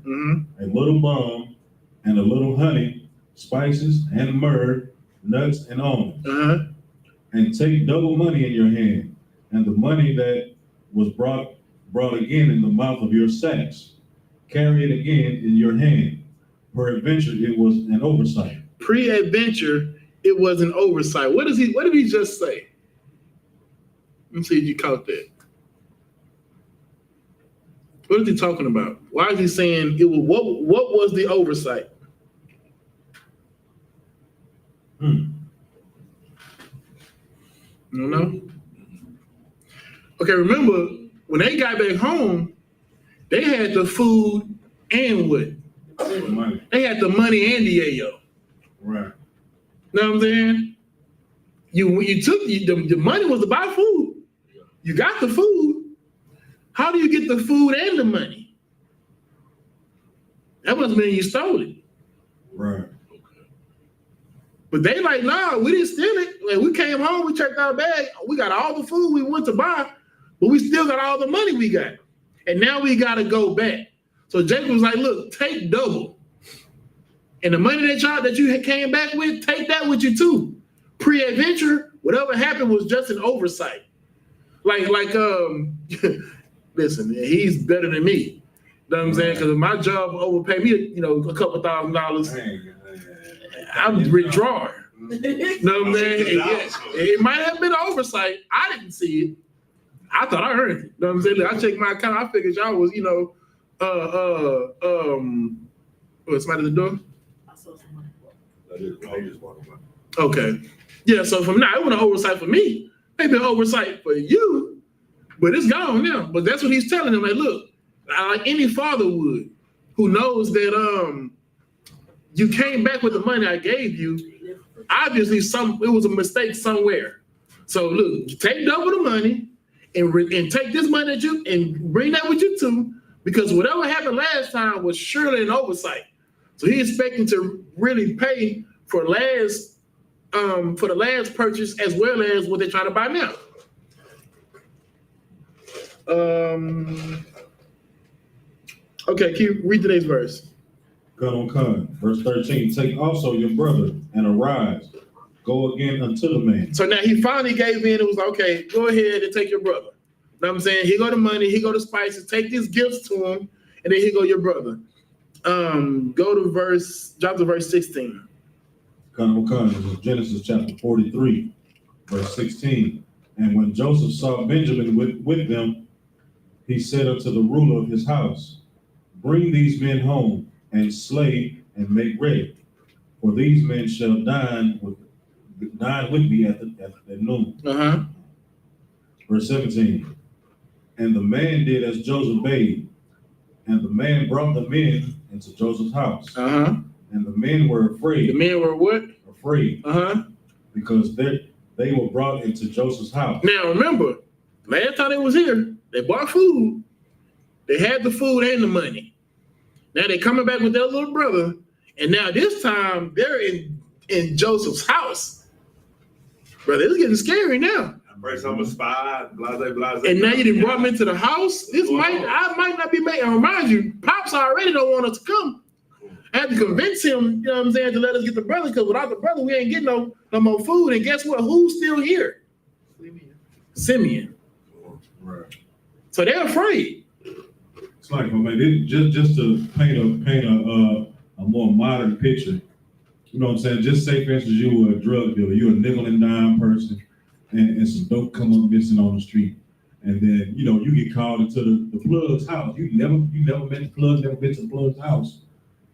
a little balm and a little honey, spices and myrrh, nuts and almonds. And take double money in your hand, and the money that was brought again in the mouth of your sacks. Carry it again in your hand. Peradventure, it was an oversight. Pre-adventure, it was an oversight. What did he just say? Let me see if you caught that. What is he talking about? Why is he saying it was what was the oversight? You don't know? Okay, remember when they got back home, they had the food and what? Money. They had the money and the yayo. Right. You know what I'm saying? You took the money was to buy food. You got the food. How do you get the food and the money? That must mean you stole it. Right. But they like, nah, we didn't steal it. Like, we came home, we checked our bag, we got all the food we went to buy, but we still got all the money we got. And now we gotta go back. So Jacob was like, look, take double. And the money that you came back with, take that with you too. Pre-adventure, whatever happened was just an oversight. Listen, he's better than me. You know what I'm saying? Because if my job overpaid me, a couple $1,000, I'm withdrawing. You know what I'm saying? It might have been an oversight. I didn't see it. I thought I heard it. You know what I'm saying? I checked my account. I figured y'all was, somebody at the door? I saw somebody. Okay. Yeah, so from now, it wasn't an oversight for me. Maybe an oversight for you, but it's gone now. But that's what he's telling them. Like, look, like any father would, who knows that you came back with the money I gave you. Obviously, it was a mistake somewhere. So look, take double the money and take this money that you and bring that with you too, because whatever happened last time was surely an oversight. So he's expecting to really pay for the last purchase as well as what they're trying to buy now. Okay, read today's verse. Verse 13, take also your brother and arise, go again unto the man. So now he finally gave in and was like, okay, go ahead and take your brother. You know what I'm saying? Here go the money, here go the spices, take these gifts to him, and then here go your brother. Drop to verse 16. Genesis chapter 43, verse 16. And when Joseph saw Benjamin with them, he said unto the ruler of his house, bring these men home, and slay and make ready, for these men shall dine with me at noon. Verse 17. And the man did as Joseph bade, and the man brought the men into Joseph's house. And the men were afraid. The men were what? Afraid. Because they were brought into Joseph's house. Now remember, last time they was here, they bought food. They had the food and the money. Now they're coming back with their little brother, and now this time they're in Joseph's house. Brother, it's getting scary now. Break some spy, blase. And now you done brought me into the house. I might not be making. Remind you, Pops already don't want us to come. I had to convince him, you know what I'm saying, to let us get the brother, because without the brother, we ain't getting no more food. And guess what? Who's still here? Simeon. Right. So they're afraid. It's like, just to paint a more modern picture. You know what I'm saying? Just say, for instance, you were a drug dealer, you're a nickel and dime person, and some dope come up missing on the street, and then you get called into the plug's house. You never met the plug, never been to the plug's house.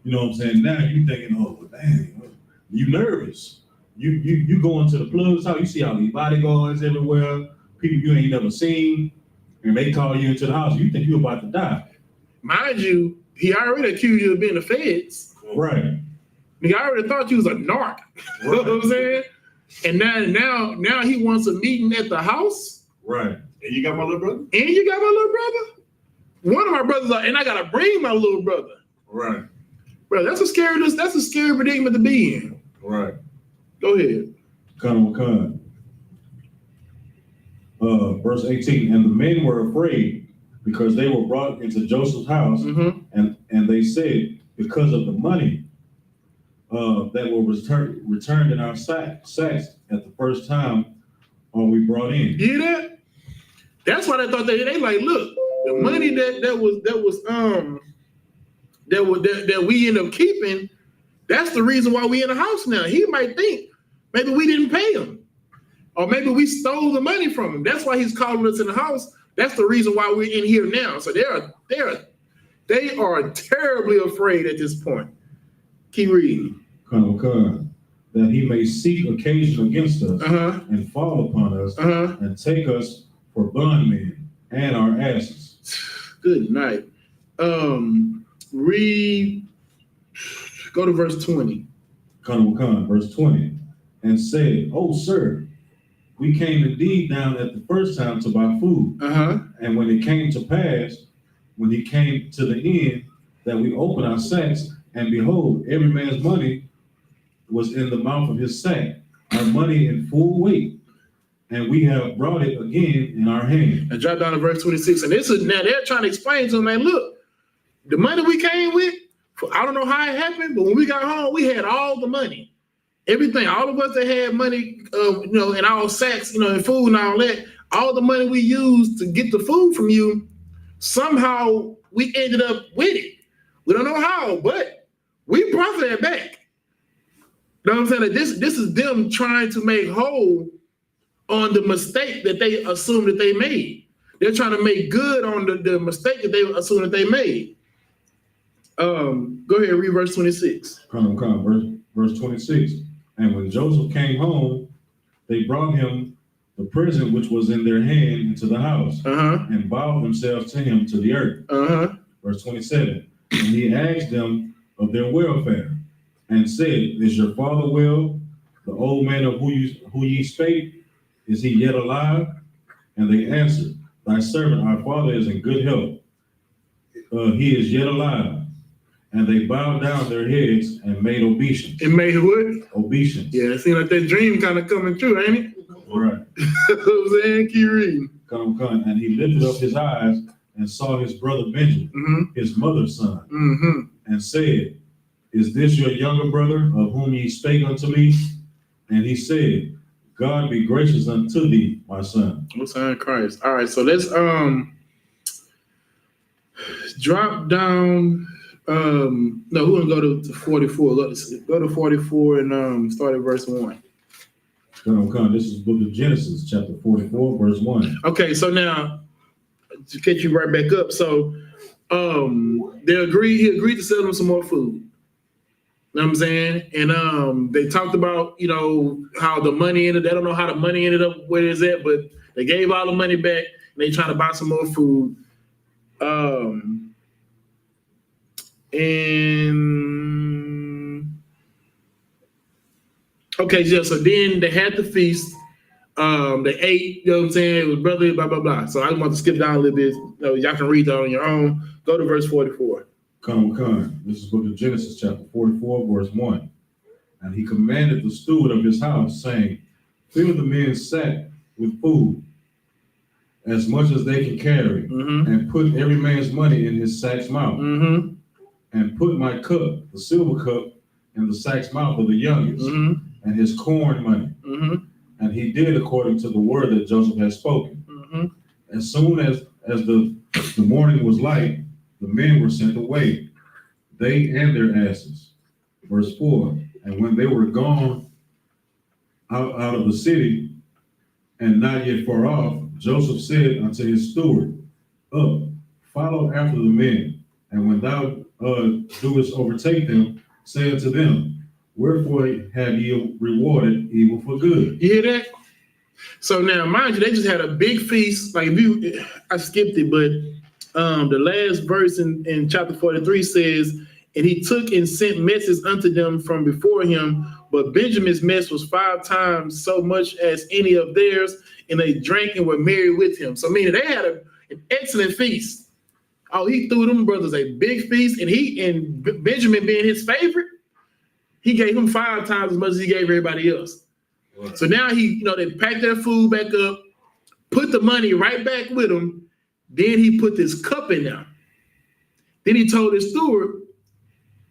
You know what I'm saying? Now you thinking, oh dang, you nervous. You go into the plug's house, you see all these bodyguards everywhere, people you ain't never seen, and they call you into the house. You think you're about to die. Mind you, he already accused you of being the feds. Right. He already thought you was a narc. You know what I'm saying? And now he wants a meeting at the house. Right. And you got my little brother? And you got my little brother? One of my brothers, and I gotta bring my little brother. Right. Bro, that's a scary predicament to be in. Right. Go ahead. Verse 18, and the men were afraid because they were brought into Joseph's house, and they said, because of the money that were returned in our sacks at the first time we brought in. You hear that? That's why they thought they like, look, the money that we end up keeping, that's the reason why we in the house now. He might think maybe we didn't pay him, or maybe we stole the money from him. That's why he's calling us in the house. That's the reason why we're in here now. So they are terribly afraid at this point. Keep reading. That he may seek occasion against us and fall upon us and take us for bondmen and our asses. Good night. Read. Go to verse 20. Verse 20, and said, "Oh, sir, we came indeed down at the first time to buy food. And when it came to pass, when he came to the end, that we opened our sacks, and behold, every man's money was in the mouth of his sack, our money in full weight, and we have brought it again in our hand." And drop down to verse 26. And this is now they're trying to explain to him, like, look, the money we came with, I don't know how it happened, but when we got home, we had all the money. Everything, all of us that had money, in our sacks, and food and all that, all the money we used to get the food from you, somehow we ended up with it. We don't know how, but we brought that back. You know what I'm saying? Like this is them trying to make whole on the mistake that they assumed that they made. They're trying to make good on the mistake that they assumed that they made. Go ahead, read verse 26. Verse 26. And when Joseph came home, they brought him the present which was in their hand into the house, and bowed themselves to him to the earth. Verse 27. And he asked them of their welfare, and said, "Is your father well? The old man of who ye spake, is he yet alive?" And they answered, "Thy servant, our father, is in good health. He is yet alive." And they bowed down their heads and made obeisance. And made what? Obeisance. Yeah, it seems like that dream kind of coming true, ain't it? Right. You know what I'm saying? Keep reading. And he lifted up his eyes and saw his brother Benjamin, his mother's son, and said, "Is this your younger brother of whom ye spake unto me?" And he said, "God be gracious unto thee, my son." What's in Christ? All right, so let's drop down. No, we're gonna go to 44. Go to 44 and start at verse 1. Come. This is the book of Genesis, chapter 44, verse 1. Okay, so now to catch you right back up. So he agreed to sell them some more food. You know what I'm saying? And they talked about, how the money ended. They don't know how the money ended up where it's at, but they gave all the money back and they trying to buy some more food. Okay, yeah, so then they had the feast. They ate, you know what I'm saying? It was brotherly, blah, blah, blah. So I just want to skip down a little bit. Y'all can read that on your own. Go to verse 44. Come. This is the book of Genesis, chapter 44, verse 1. And he commanded the steward of his house, saying, fill the men's sack with food, as much as they can carry, and put every man's money in his sack's mouth. And put my cup, the silver cup, in the sack's mouth of the youngest, and his corn money. And he did according to the word that Joseph had spoken. As soon as the morning was light, the men were sent away, they and their asses. Verse 4, and when they were gone out of the city, and not yet far off, Joseph said unto his steward, up, follow after the men, and when thou doest overtake them, say unto them, wherefore have ye rewarded evil for good? You hear that? So now, mind you, they just had a big feast. Like I skipped it, but the last verse in chapter 43 says, and he took and sent messes unto them from before him, but Benjamin's mess was 5 times so much as any of theirs, and they drank and were merry with him. So meaning they had an excellent feast. Oh, he threw them brothers a big feast, and Benjamin being his favorite, he gave him 5 times as much as he gave everybody else. Wow. So now they packed their food back up, put the money right back with him. Then he put this cup in there. Then he told his steward,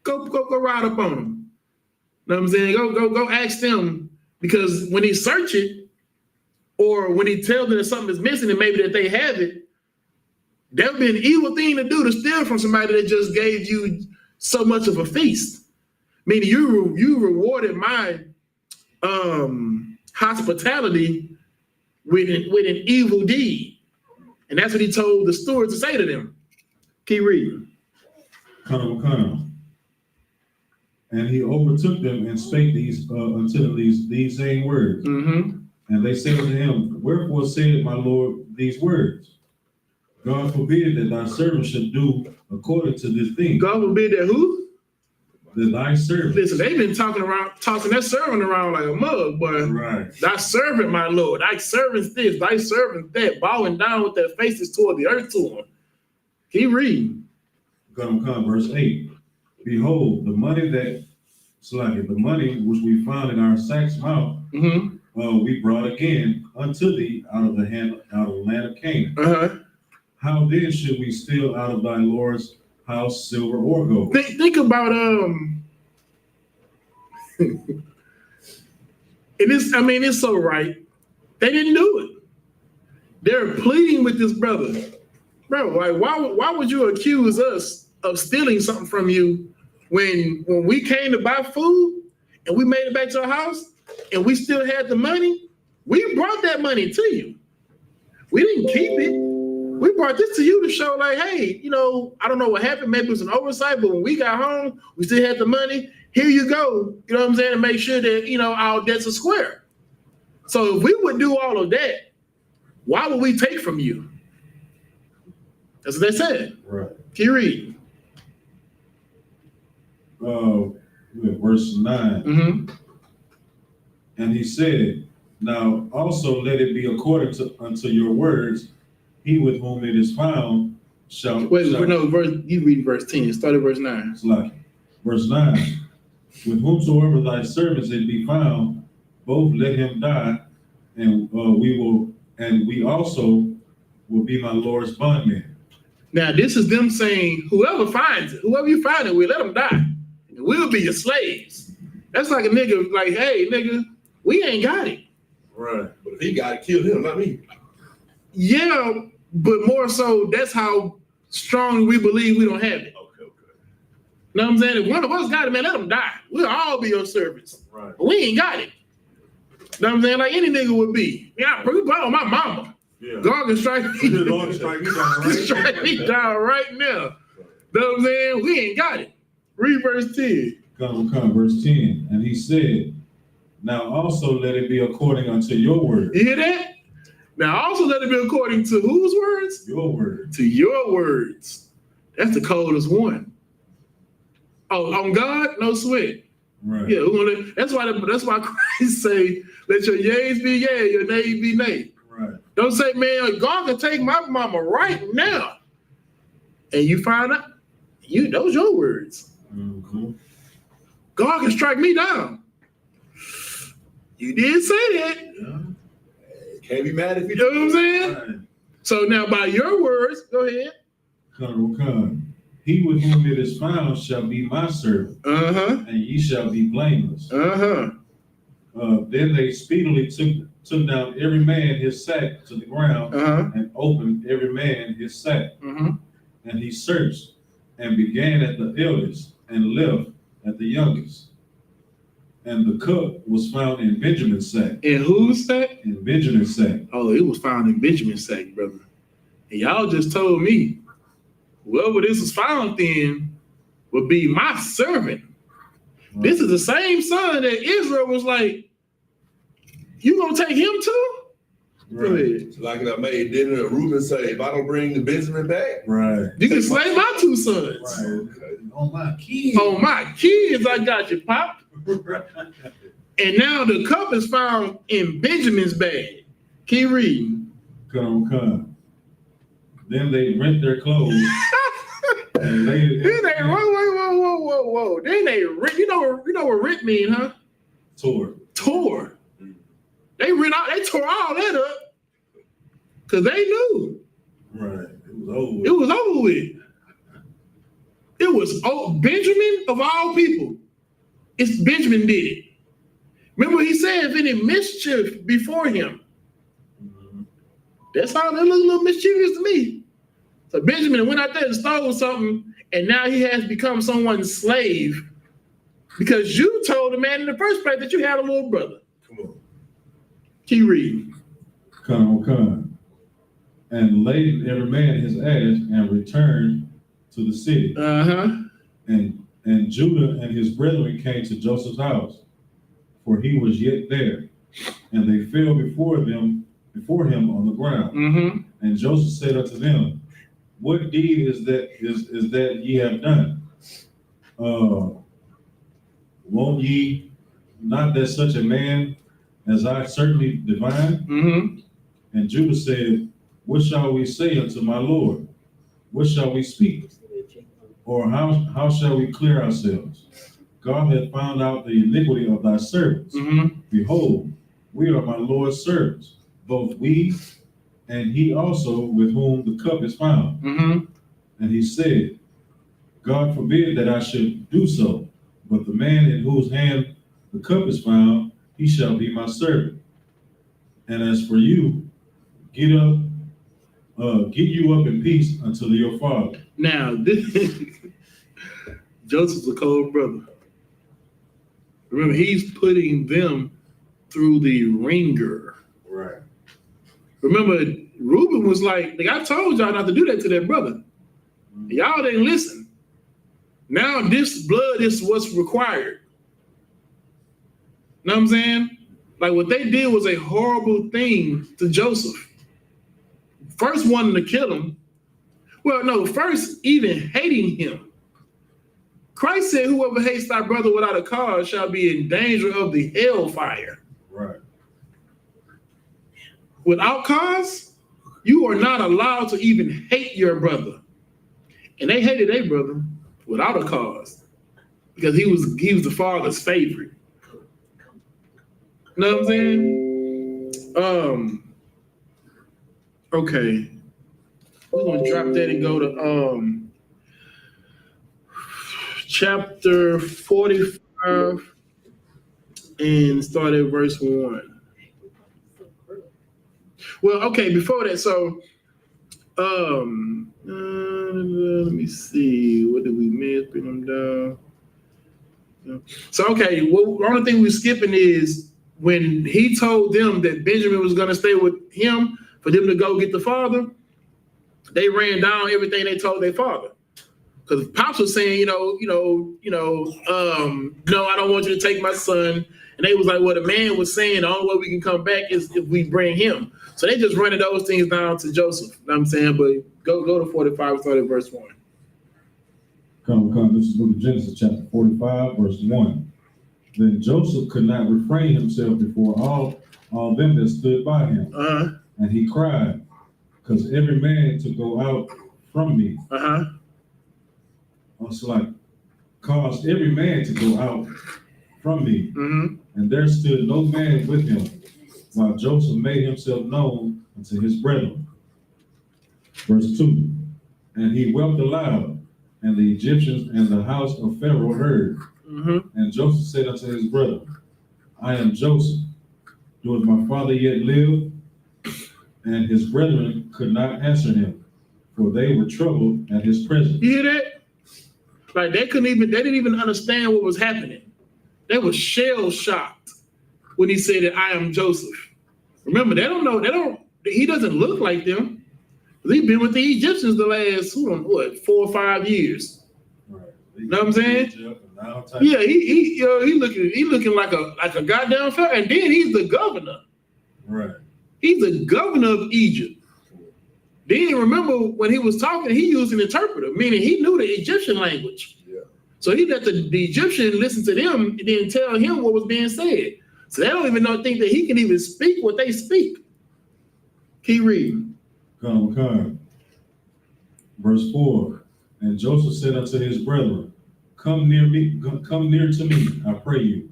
go ride up on him. Know what I'm saying? Go ask them, because when he search it, or when he tells them that something is missing and maybe that they have it, that would be an evil thing to do, to steal from somebody that just gave you so much of a feast. Meaning you rewarded my hospitality with an evil deed. And that's what he told the steward to say to them. Keep reading. Come. And he overtook them and spake unto them these same words. And they said unto him, wherefore said my Lord these words? God forbid that thy servant should do according to this thing. God forbid that who? That thy servant. Listen, they've been tossing that servant around like a mug, boy. Right. Thy servant, my Lord. Thy servant's this, thy servant that, bowing down with their faces toward the earth to him. Keep reading. Come, verse 8. Behold, the money which we found in our sack's mouth, we brought again unto thee out of the land of Canaan. How then should we steal out of thy Lord's house silver or gold? Think about it's so right. They didn't do it. They're pleading with this brother. Bro, like why would you accuse us of stealing something from you when we came to buy food and we made it back to our house and we still had the money? We brought that money to you. We didn't keep it. We brought this to you to show, like, hey, I don't know what happened. Maybe it was an oversight, but when we got home, we still had the money. Here you go. You know what I'm saying? To make sure that, our debts are square. So if we would do all of that, why would we take from you? That's what they said. Right. Keep reading. Verse 9. And he said, now also let it be according unto your words. He with whom it is found shall... You read verse 10. Start at verse 9. It's like verse 9. With whomsoever thy servants it be found, both let him die, and we also will be my Lord's bondmen. Now this is them saying, whoever finds it, whoever you find it, we let them die. And we'll be your slaves. That's like a nigga, like, hey, nigga, we ain't got it. Right. But if he got it, kill him, not me. Yeah, but more so, that's how strong we believe we don't have it. Okay. Know what I'm saying? If one of us got it, man, let them die. We'll all be your servants. Right. But we ain't got it. know what I'm saying? Like any nigga would be. Yeah, bring on my mama. Yeah. God can strike me. God can strike me down right strike me down right now. Know what I'm saying? We ain't got it. Read verse 10. Come, verse 10. And he said, now also let it be according unto your word. You hear that? Now also let it be according to whose words? Your word. To your words. That's the coldest one. Oh, on God, no sweat. Right. Yeah, that's why Christ say, let your yays be yay, your nays be nay. Right. Don't say, man, God can take my mama right now. And you find out, those your words. Mm-hmm. God can strike me down. You did say that. Yeah. Can't be mad if you You know what I'm saying? Right. So now by your words, go ahead. Come. He with whom it is found shall be my servant, and ye shall be blameless. Then Then they speedily took down every man his sack to the ground, and opened every man his sack. And he searched, and began at the eldest, and left at the youngest. And the cup was found in Benjamin's sack. In whose sack? In Benjamin's sack. Oh, it was found in Benjamin's sack, brother. And y'all just told me, whoever this was found in would be my servant. Right. This is the same son that Israel was like, you gonna take him too? Right. Go ahead. It's like I made dinner. Reuben say, if I don't bring the Benjamin back, right, you can slay my two sons. Right. Okay. On my kids. On my kids, I got you, Pop. And now the cup is found in Benjamin's bag. Keep reading. Come. Then they rent their clothes and laid it. Then they whoa. Then they rent. You know what rent mean, huh? Tore. They tore all that up because they knew. Right. It was over with. It was over with. It was Benjamin of all people. It's Benjamin did it. Remember he said if any mischief before him. That's how that look a little mischievous to me. So Benjamin went out there and stole something, and now he has become someone's slave because you told the man in the first place that you had a little brother. come on. Keep reading. Come. And laid every man his ass and returned to the city. And Judah and his brethren came to Joseph's house, for he was yet there. And they fell before him on the ground. And Joseph said unto them, what deed is that ye have done? Won't ye not that such a man as I certainly divine? And Judah said, what shall we say unto my Lord? What shall we speak? Or how shall we clear ourselves? God hath found out the iniquity of thy servants. Behold, we are my Lord's servants, both we and he also with whom the cup is found. And he said, God forbid that I should do so, but the man in whose hand the cup is found, he shall be my servant. And as for you, get you up in peace unto your father. Now, Joseph's a cold brother. Remember, he's putting them through the ringer. Right. Remember, Reuben was like, I told y'all not to do that to their brother. Y'all didn't listen. Now this blood is what's required. Know what I'm saying? Like what they did was a horrible thing to Joseph. First wanting to kill him. Well, no, first even hating him. Christ said, whoever hates thy brother without a cause shall be in danger of the hellfire. Right. Without cause, you are not allowed to even hate your brother. And they hated their brother without a cause because he was the father's favorite. You know what I'm saying? Okay. We're gonna drop that and go to chapter 45 and start at verse 1. Well, okay, before that, so let me see. What did we miss? Bring them down. So, okay, well, the only thing we're skipping is when he told them that Benjamin was going to stay with him for them to go get the father, they ran down everything they told their father. Because Pops was saying, no, I don't want you to take my son. And they was like, well, the man was saying the only way we can come back is if we bring him. So they just running those things down to Joseph. You know what I'm saying? But go to 45, start at verse 1. Come. This is book of Genesis, chapter 45, verse 1. Then Joseph could not refrain himself before all them that stood by him. And he cried, because every man to go out from me. Also, like, caused every man to go out from me. And there stood no man with him, while Joseph made himself known unto his brethren. Verse 2. And he wept aloud, and the Egyptians and the house of Pharaoh heard. And Joseph said unto his brother, I am Joseph. Doeth my father yet live? And his brethren could not answer him, for they were troubled at his presence. You hear that? Like they didn't even understand what was happening. They were shell shocked when he said that I am Joseph. Remember, he doesn't look like them. He's been with the Egyptians the last 4 or 5 years. Right. You know what I'm saying? Yeah, he looking like a goddamn pharaoh, and then he's the governor. Right. He's the governor of Egypt. Then remember when he was talking, he used an interpreter, meaning he knew the Egyptian language. Yeah. So he let the Egyptian listen to them and then tell him what was being said. So they don't even think that he can even speak what they speak. Keep reading. Come. Verse 4. And Joseph said unto his brethren, come near to me, I pray you.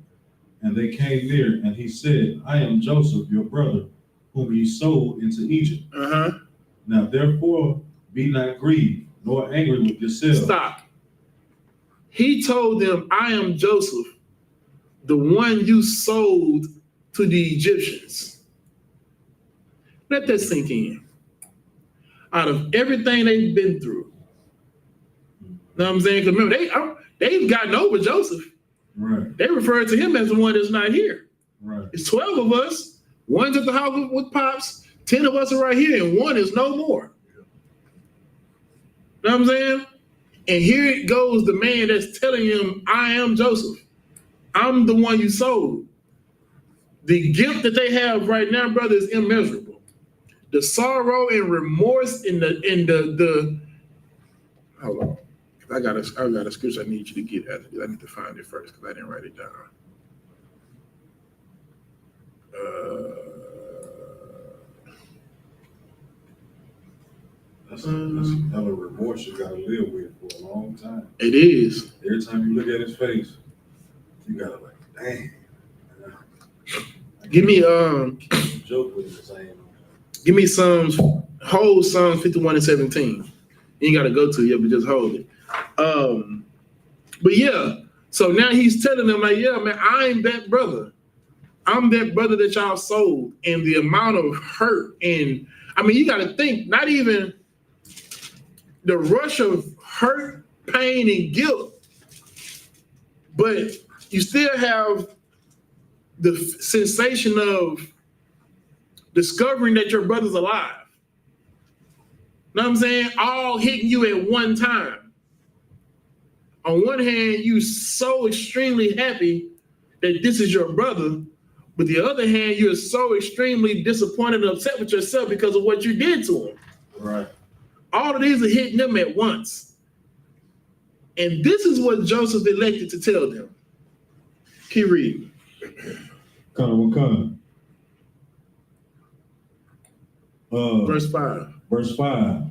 And they came near, and he said, I am Joseph, your brother, whom ye sold into Egypt. Now therefore be not grieved, nor angry with yourselves. Stop. He told them, I am Joseph, the one you sold to the Egyptians. Let that sink in. Out of everything they've been through. You know what I'm saying? Because remember, they've gotten over Joseph. Right. They refer to him as the one that's not here. Right. It's 12 of us. One's at the house with Pops. 10 of us are right here, and one is no more. You know what I'm saying? And here it goes, the man that's telling him, I am Joseph. I'm the one you sold. The gift that they have right now, brother, is immeasurable. The sorrow and remorse in the hold on. I got a scripture I need you to get at. I need to find it first because I didn't write it down. That's a hell of remorse you gotta live with for a long time. It is. Every time you look at his face, you gotta like, dang. Give me joke with the same. Give me Psalms 51 and 17. You ain't gotta go to it, but just hold it. But yeah, so now he's telling them like, yeah, man, I'm that brother. I'm that brother that y'all sold, and the amount of hurt and I mean, you gotta think, not even the rush of hurt, pain, and guilt, but you still have the sensation of discovering that your brother's alive. Know what I'm saying? All hitting you at one time. On one hand, you're so extremely happy that this is your brother, but the other hand, you're so extremely disappointed and upset with yourself because of what you did to him. Right. All of these are hitting them at once. And this is what Joseph elected to tell them. Keep reading. Come. Verse 5. Verse 5.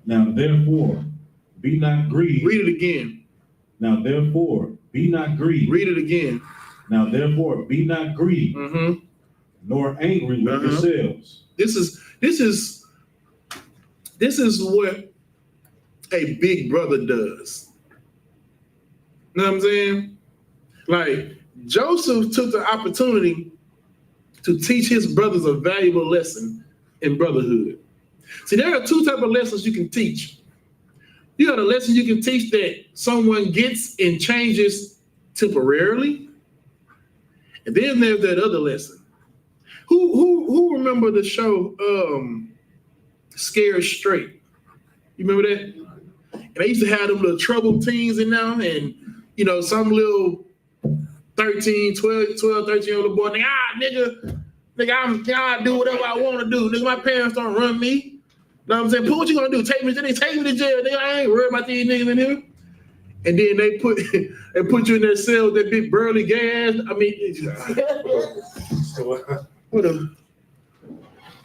Now therefore, be not grieved. Read it again. Now therefore, be not grieved. Read it again. Now therefore, be not grieved, nor angry with yourselves. This is what a big brother does. You know what I'm saying? Like, Joseph took the opportunity to teach his brothers a valuable lesson in brotherhood. See, there are two types of lessons you can teach. You got a lesson you can teach that someone gets and changes temporarily. And then there's that other lesson Who remember the show Scared Straight? You remember that? And they used to have them little troubled teens in there, and you know, some little 13, 13-year-old boy, nigga, I do whatever I want to do. Nigga, my parents don't run me. You know what I'm saying? Put what you gonna do? Take me to jail. Nigga, I ain't worried about these niggas in here. And then they put you in that cell with that big burly gas. I mean,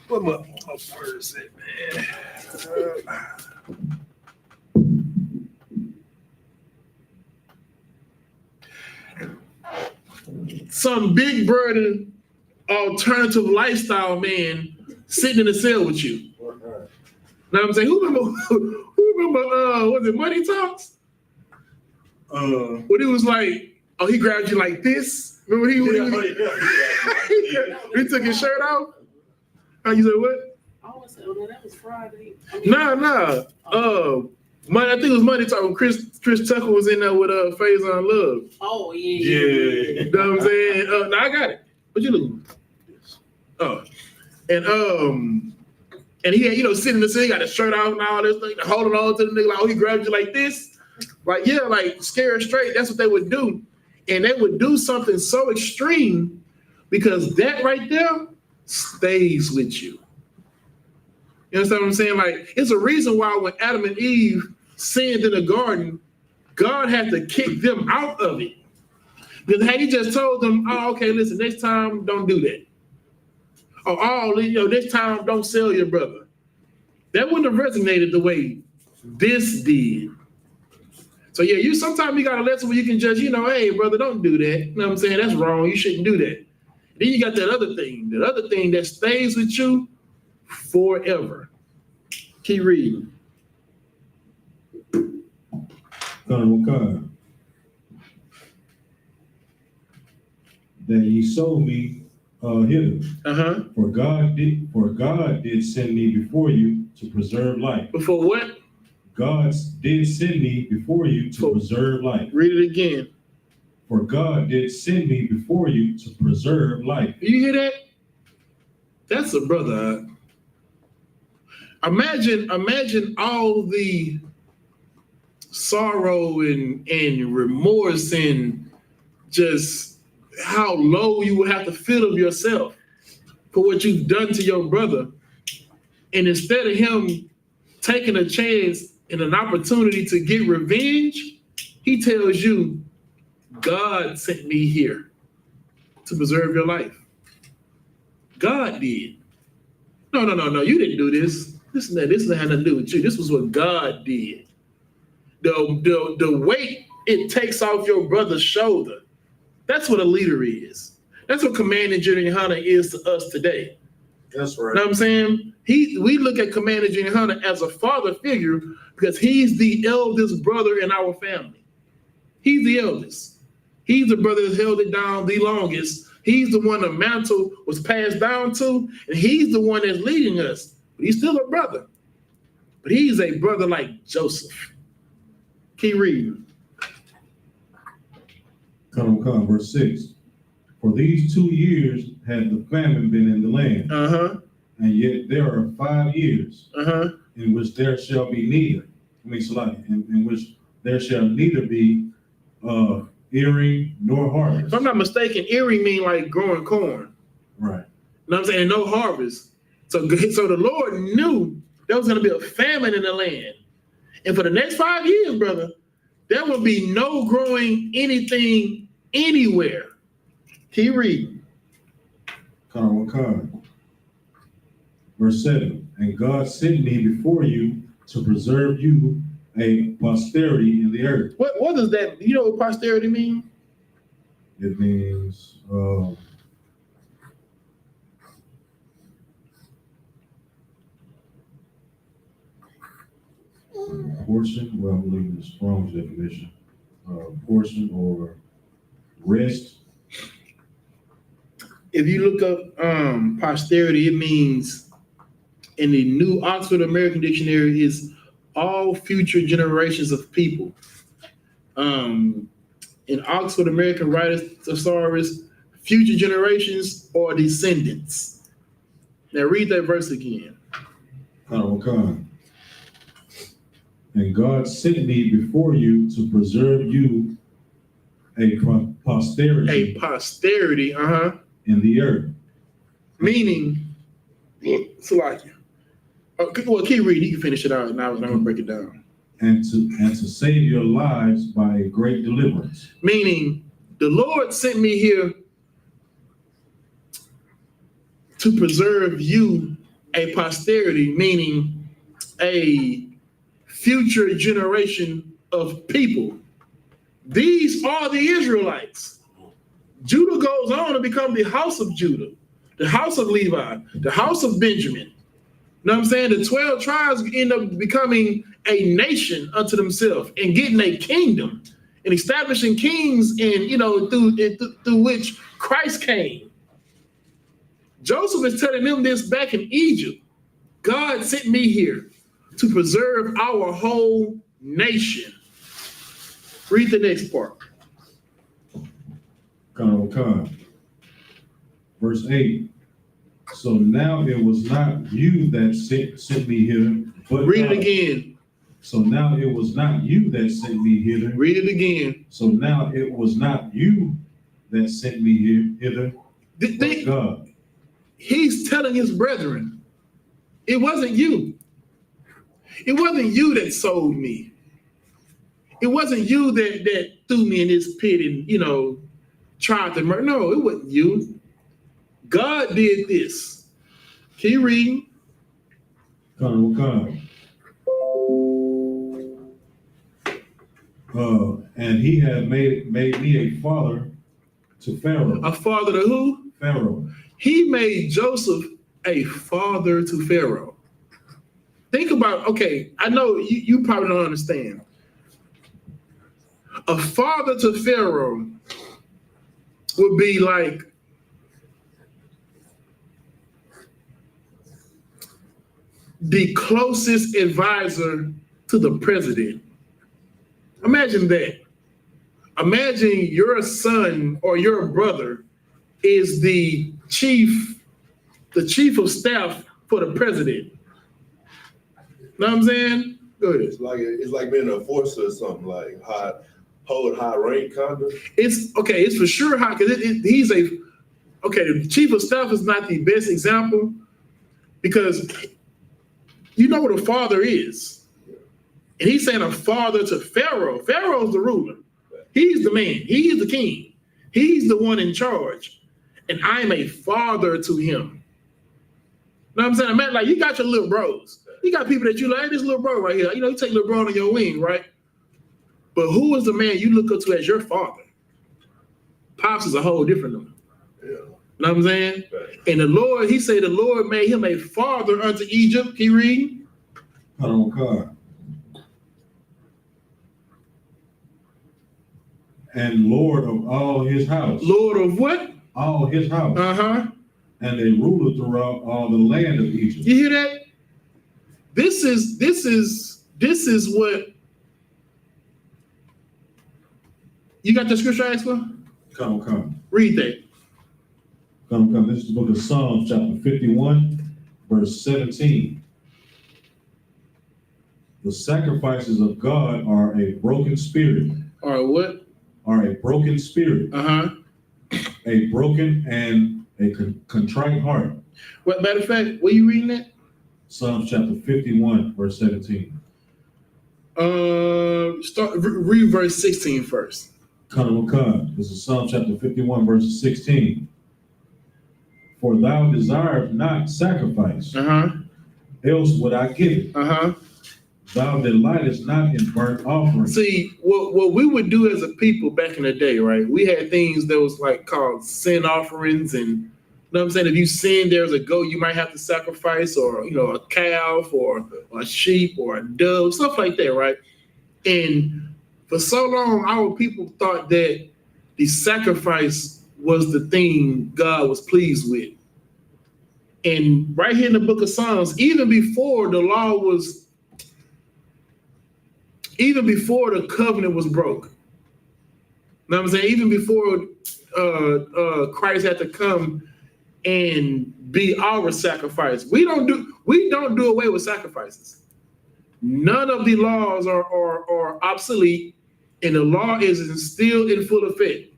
what my purse at, man? Some big burden alternative lifestyle man sitting in the cell with you. Know what I'm saying? Who remember was it Money Talks? When it was like, oh, he grabbed you like this. Remember he took his shirt off? You said what? I want to say, oh no, that was Friday. Nah. I think it was Money Talk when Chris Tucker was in there with Phase on Love. Oh yeah. You know what I'm saying? No, I got it. What you looking? Oh, and he had, you know, sitting in the cell, got his shirt off and all this thing, holding on to the nigga like, oh, he grabbed you like this. Like, yeah, like Scared Straight, that's what they would do. And they would do something so extreme because that right there stays with you. You understand what I'm saying? Like, it's a reason why when Adam and Eve sinned in the garden, God had to kick them out of it. Because had he just told them, oh, okay, listen, next time, don't do that. Or, oh, you know, next time, don't sell your brother. That wouldn't have resonated the way this did. So yeah, sometimes you got a lesson where you can judge, you know, hey, brother, don't do that. You know what I'm saying? That's wrong. You shouldn't do that. Then you got that other thing that stays with you forever. Keep reading. That ye sold me hither. For God did send me before you to preserve life. Before what? God did send me before you to preserve life. Read it again. For God did send me before you to preserve life. You hear that? That's a brother. Imagine all the sorrow and remorse and just how low you would have to feel of yourself for what you've done to your brother. And instead of him taking a chance and an opportunity to get revenge, he tells you, God sent me here to preserve your life. God did. No, you didn't do this. This had nothing to do with you. This was what God did. The weight it takes off your brother's shoulder. That's what a leader is. That's what Commander General YAHANNA is to us today. That's right. You know what I'm saying? We look at Commander General YAHANNA as a father figure because he's the eldest brother in our family. He's the eldest. He's the brother that held it down the longest. He's the one the mantle was passed down to, and he's the one that's leading us. But he's still a brother. But he's a brother like Joseph. Keep reading. Verse 6. For these 2 years had the famine been in the land, and yet there are 5 years in which there shall be neither. In which there shall neither be earing nor harvest. If I'm not mistaken, earing mean like growing corn. Right. You know what I'm saying? No harvest. So the Lord knew there was going to be a famine in the land. And for the next 5 years, brother, there will be no growing anything anywhere. Keep reading. Verse 7. And God sent me before you to preserve you a posterity in the earth. What does that, you know what posterity mean? It means portion. Well, I believe the Strong's definition. Portion or rest. If you look up posterity, it means in the New Oxford American Dictionary is all future generations of people. In Oxford American Writers Thesaurus, future generations, or descendants. Now read that verse again. And God sent me before you to preserve you a posterity. A posterity, in the earth. Meaning, Salakia. Well, keep reading. You can finish it out, and I'm going to break it down. And to save your lives by a great deliverance. Meaning, the Lord sent me here to preserve you a posterity, meaning a future generation of people. These are the Israelites. Judah goes on to become the house of Judah, the house of Levi, the house of Benjamin. You know what I'm saying? The 12 tribes end up becoming a nation unto themselves and getting a kingdom and establishing kings, and through which Christ came. Joseph is telling them this back in Egypt. God sent me here to preserve our whole nation. Read the next part. Verse 8. So now it was not you that sent me hither, but read God. It again. So now it was not you that sent me hither. Read it again. So now it was not you that sent me hither, but God. He's telling his brethren, it wasn't you. It wasn't you that sold me. It wasn't you that threw me in this pit and, tried to murder. No, it wasn't you. God did this. Can you read? And he had made me a father to Pharaoh. A father to who? Pharaoh. He made Joseph a father to Pharaoh. Think about, okay, I know you probably don't understand. A father to Pharaoh would be like the closest advisor to the president. Imagine that. Imagine your son or your brother is the chief of staff for the president. Know what I'm saying? Go ahead. It's like being a enforcer or something, like hold high rank kind of. It's for sure high, because the chief of staff is not the best example, because you know what a father is. And he's saying a father to Pharaoh. Pharaoh's the ruler. He's the man. He's the king. He's the one in charge. And I'm a father to him. Know what I'm saying? I mean, like, you got your little bros. You got people that you like, this little bro right here. You take little bro on your wing, right? But who is the man you look up to as your father? Pops is a whole different one. Yeah. Know what I'm saying? Right. And the Lord, he said the Lord made him a father unto Egypt. Can you read? And Lord of all his house. What? All his house. And a ruler throughout all the land of Egypt. You hear that? This is what you got the scripture I asked for? Come. Read that. Come. This is the book of Psalms, chapter 51, verse 17. The sacrifices of God are a broken spirit. Are what? Are a broken spirit. A broken and a contrite heart. What, matter of fact, where you reading that? Psalms chapter 51, verse 17. Read verse 16 first. This is Psalm chapter 51, verse 16. For thou desirest not sacrifice, else would I give it. Thou delightest not in burnt offering. See, what we would do as a people back in the day, right? We had things that was like called sin offerings, and you know what I'm saying? If you sin, there's a goat you might have to sacrifice, or a calf, or a sheep, or a dove, stuff like that, right? And for so long, our people thought that the sacrifice was the thing God was pleased with. And right here in the book of Psalms, even before the covenant was broke, you know what I'm saying? Even before Christ had to come and be our sacrifice. We don't do away with sacrifices. None of the laws are obsolete, and the law is still in full effect.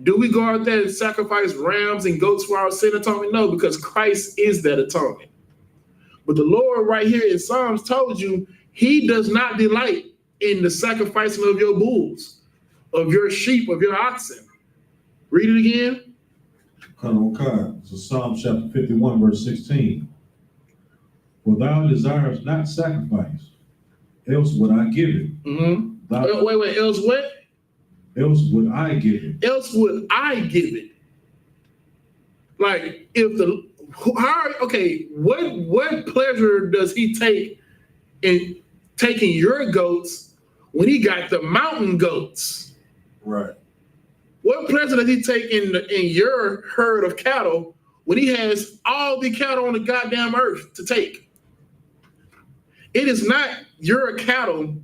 Do we go out there and sacrifice rams and goats for our sin atonement? No, because Christ is that atonement. But the Lord right here in Psalms told you he does not delight in the sacrificing of your bulls, of your sheep, of your oxen. Read it again. So Psalm chapter 51, verse 16. For thou desirest not sacrifice, else would I give it. Mm-hmm. Wait, else what? Else would I give it. Else would I give it. Like, if the, what pleasure does he take in taking your goats when he got the mountain goats? Right. What pleasure does he take in your herd of cattle when he has all the cattle on the goddamn earth to take? It is not your cattle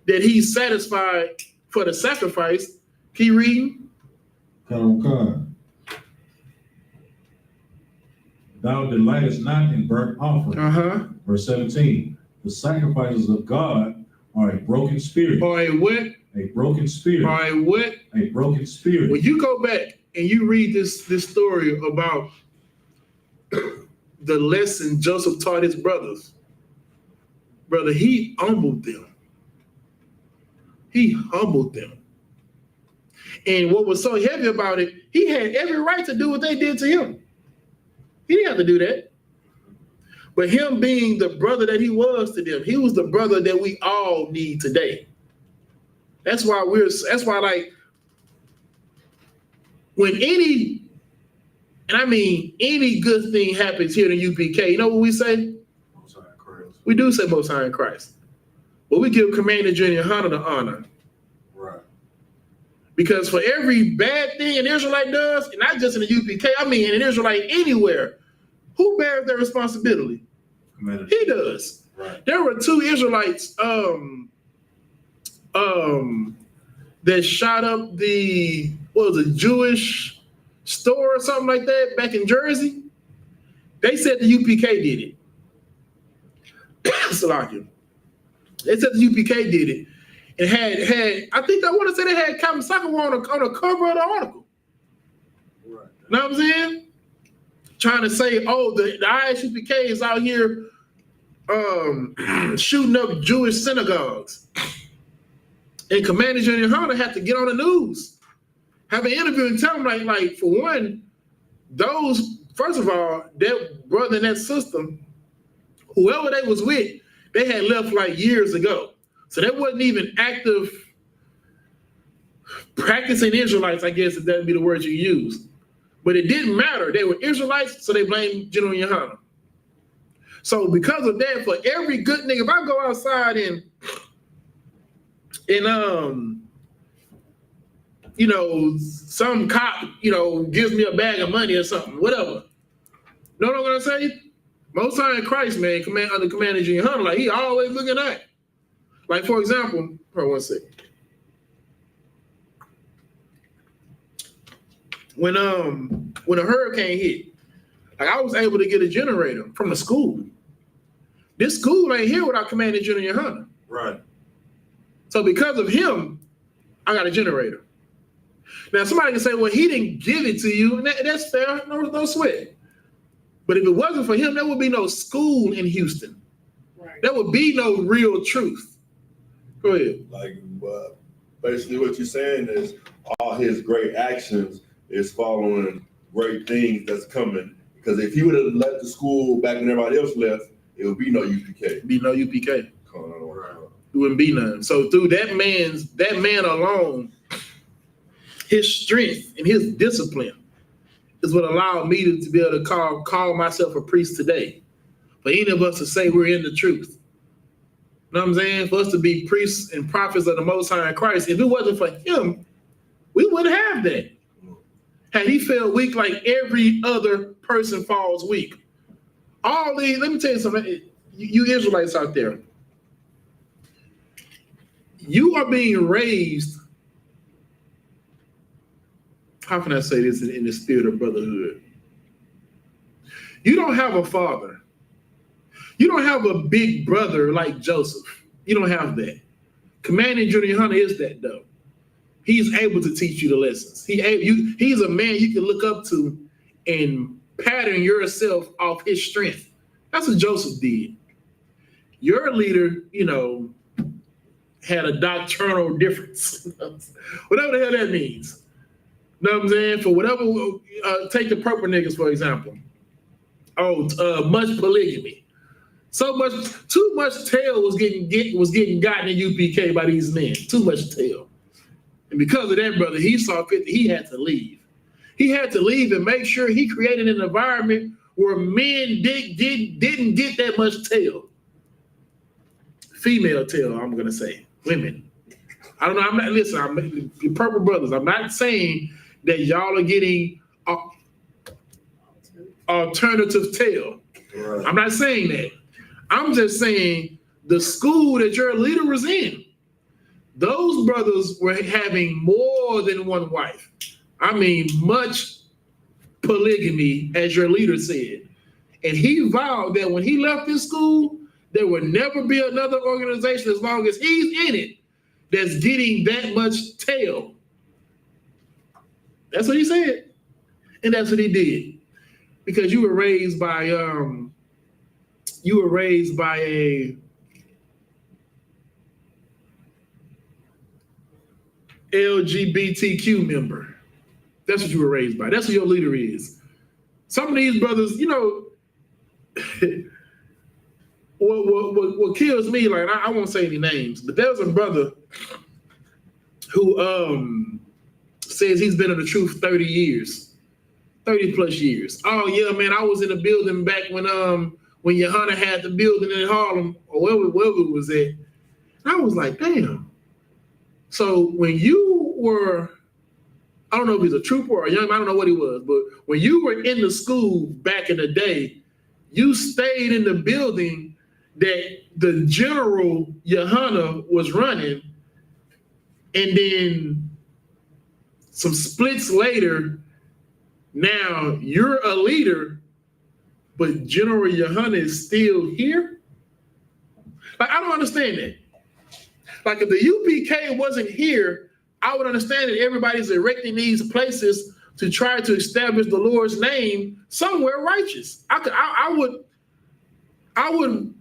that he's satisfied for the sacrifice. Keep reading. Thou delightest not in burnt offering. Verse 17. The sacrifices of God are a broken spirit. Or a what? A broken spirit. Or a what? A broken spirit. When you go back and you read this story about the lesson Joseph taught his brothers, brother, he humbled them. He humbled them. And what was so heavy about it, he had every right to do what they did to him. He didn't have to do that. But him being the brother that he was to them, he was the brother that we all need today. That's why like, when any good thing happens here in UPK, you know what we say? Most High in Christ. We do say Most High in Christ. But we give Commander Junior Hunter the honor. Right. Because for every bad thing an Israelite does, and not just in the UPK, I mean an Israelite anywhere, who bears their responsibility? Commander. He does. Right. There were 2 Israelites that shot up the Jewish store or something like that back in Jersey. They said the UPK did it. Salakia. They said the UPK did it. And had I want to say they had Captain Sakawa on the cover of the article. Right. You know what I'm saying? Trying to say, the I.S.U.P.K is out here shooting up Jewish synagogues. And Commander Junior Hunter had to get on the news, have an interview and tell them, like for one, first of all, that brother and that sister, whoever they was with, they had left like years ago. So that wasn't even active practicing Israelites, I guess, if that would be the word you use. But it didn't matter. They were Israelites, so they blamed General YAHANNA. So because of that, for every good nigga, if I go outside and some cop, gives me a bag of money or something, whatever. Know what I'm gonna say? Most High in Christ, man, under Commander Junior Hunter, like he always looking at. Like, for example, hold on one second. When a hurricane hit, like I was able to get a generator from the school. This school ain't here without Commander Junior Hunter. Right. So because of him, I got a generator. Now somebody can say, well, he didn't give it to you, and that's fair, no sweat. But if it wasn't for him, there would be no school in Houston. Right. There would be no real truth. Go ahead. Like, basically what you're saying is all his great actions is following great things that's coming. Because if he would have left the school back when everybody else left, it would be no UPK. Be no UPK. Right. It wouldn't be none. So through that man alone, his strength and his discipline is what allowed me to be able to call myself a priest today. For any of us to say we're in the truth. You know what I'm saying? For us to be priests and prophets of the Most High in Christ, if it wasn't for him, we wouldn't have that. Had he felt weak like every other person falls weak. Let me tell you something, you Israelites out there, you are being raised how can I say this in the spirit of brotherhood? You don't have a father. You don't have a big brother like Joseph. You don't have that. Commanding Junior Hunter is that, though. He's able to teach you the lessons. He's a man you can look up to and pattern yourself off his strength. That's what Joseph did. Your leader, had a doctrinal difference. Whatever the hell that means. You know what I'm saying? For whatever, take the purple niggas, for example. Much polygamy. Too much tail was getting gotten in UPK by these men. Too much tail. And because of that, brother, he saw fit that he had to leave. He had to leave and make sure he created an environment where men didn't get that much tail. Female tail, I'm gonna say. Women. I don't know. I'm purple brothers. I'm not saying that y'all are getting alternative tail. Right. I'm not saying that. I'm just saying the school that your leader was in, those brothers were having more than one wife. I mean, much polygamy, as your leader said. And he vowed that when he left this school, there would never be another organization as long as he's in it that's getting that much tail. That's what he said. And that's what he did. Because you were raised by a LGBTQ member. That's what you were raised by. That's what your leader is. Some of these brothers, what kills me, like I won't say any names, but there's a brother who says he's been in the truth 30 plus years. Oh yeah, man, I was in the building back when YAHANNA had the building in Harlem or wherever it was at. And I was like, damn. So when you were, I don't know if he's a trooper or a young man, I don't know what he was, but when you were in the school back in the day, you stayed in the building that the General YAHANNA was running, and then some splits later, now you're a leader, but General YAHANNA is still here? Like, I don't understand that. Like, if the UPK wasn't here, I would understand that everybody's erecting these places to try to establish the Lord's name somewhere righteous. I would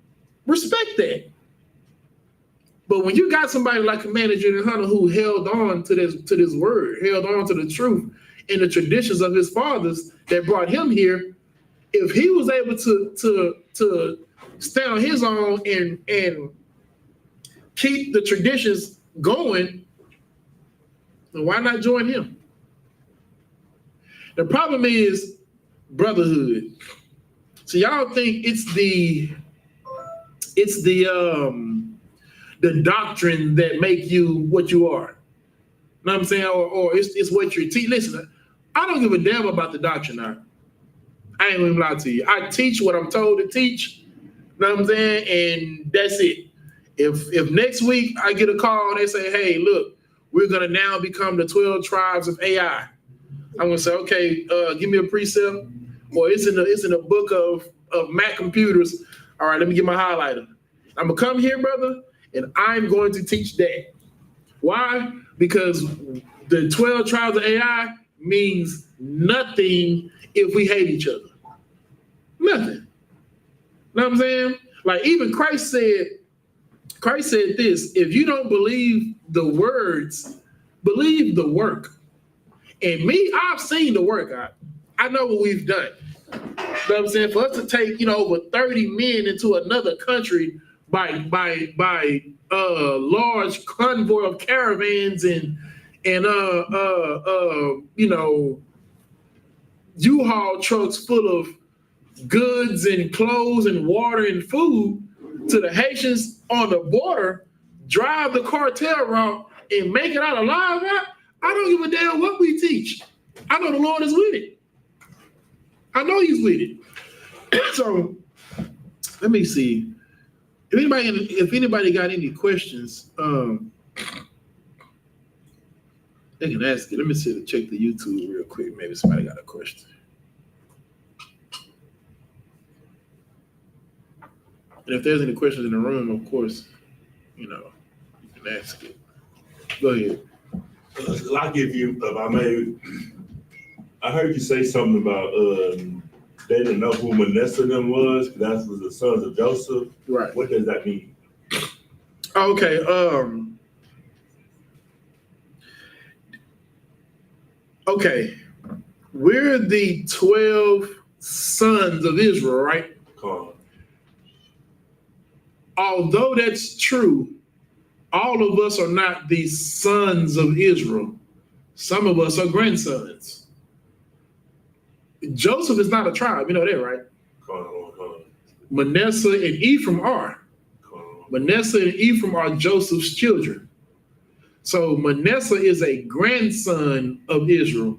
respect that. But when you got somebody like Commander Junior Hunter who held on to this word, held on to the truth and the traditions of his fathers that brought him here, if he was able to stand on his own and keep the traditions going, then why not join him? The problem is brotherhood. So y'all think it's the doctrine that make you what you are. You know what I'm saying? Or it's what you're teaching. Listen, I don't give a damn about the doctrine now. I ain't gonna lie to you. I teach what I'm told to teach. You know what I'm saying? And that's it. If next week I get a call and they say, hey, look, we're gonna now become the 12 tribes of AI. I'm gonna say, okay, give me a precept, or it's in the book of Mac computers. All right, let me get my highlighter. I'm gonna come here, brother, and I'm going to teach that. Why? Because the 12 tribes of AI means nothing if we hate each other. Nothing. Know what I'm saying? Like, even Christ said this: if you don't believe the words, believe the work. And me, I've seen the work. I know what we've done. You know what I'm saying? For us to take, over 30 men into another country by large convoy of caravans and U-Haul trucks full of goods and clothes and water and food to the Haitians on the border, drive the cartel route and make it out alive. I don't give a damn what we teach. I know the Lord is with it. I know he's with it. So let me see. If anybody got any questions, they They can ask it. Let me see. Check the YouTube real quick. Maybe somebody got a question. And if there's any questions in the room, of course, you can ask it. Go ahead. I'll give you, I heard you say something about they didn't know who Manasseh them was, because that was the sons of Joseph. Right. What does that mean? Okay. Okay. We're the 12 sons of Israel, right? Although that's true, all of us are not the sons of Israel. Some of us are grandsons. Joseph is not a tribe. You know that, right? Manasseh and Ephraim are. Manasseh and Ephraim are Joseph's children. So Manasseh is a grandson of Israel,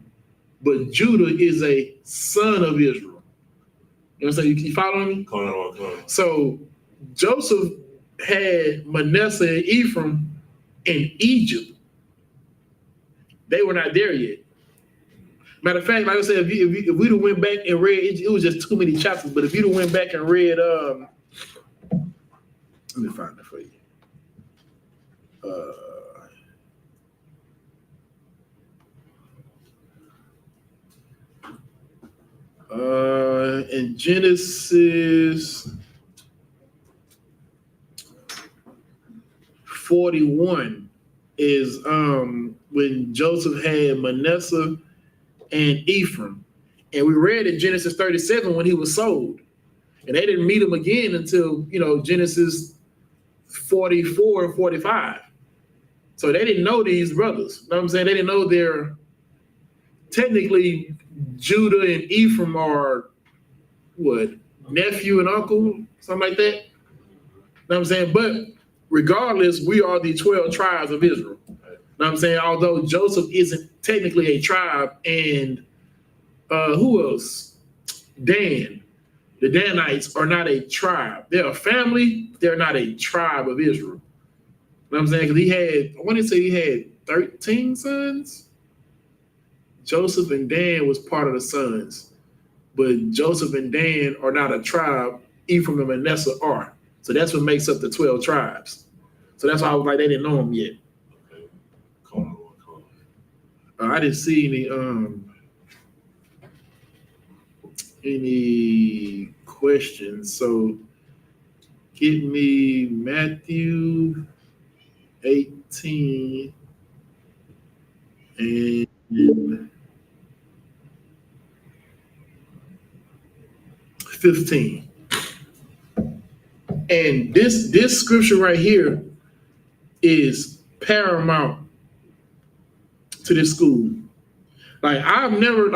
but Judah is a son of Israel. You know what I'm saying? You following me? So Joseph had Manasseh and Ephraim in Egypt. They were not there yet. Matter of fact, like I said, if we'd have went back and read, it was just too many chapters, but if you'd have went back and read, let me find it for you. In Genesis 41 is when Joseph had Manasseh and Ephraim. And we read in Genesis 37 when he was sold. And they didn't meet him again until, Genesis 44 and 45. So they didn't know these brothers. You know what I'm saying? They didn't know they're technically Judah and Ephraim are what? Nephew and uncle? Something like that? You know what I'm saying? But regardless, we are the 12 tribes of Israel. You know what I'm saying? Although Joseph isn't technically a tribe, and who else? Dan. The Danites are not a tribe. They're a family. They're not a tribe of Israel. You know what I'm saying? Because I want to say he had 13 sons. Joseph and Dan was part of the sons. But Joseph and Dan are not a tribe. Ephraim and Manasseh are. So that's what makes up the 12 tribes. So that's why I was like, they didn't know him yet. I didn't see any questions. So give me Matthew 18 and 15. And this scripture right here is paramount to this school. Like, I've never,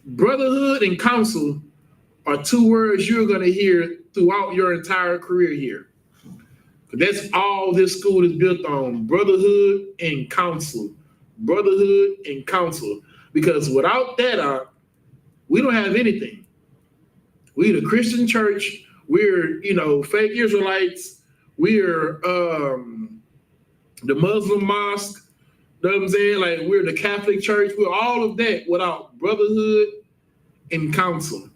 brotherhood and counsel are two words you're going to hear throughout your entire career here. That's all this school is built on, brotherhood and counsel. Brotherhood and counsel. Because without that, we don't have anything. We're the Christian church. We're, fake Israelites. We're the Muslim mosque. You know what I'm saying? We're the Catholic church. We're all of that without brotherhood and counsel.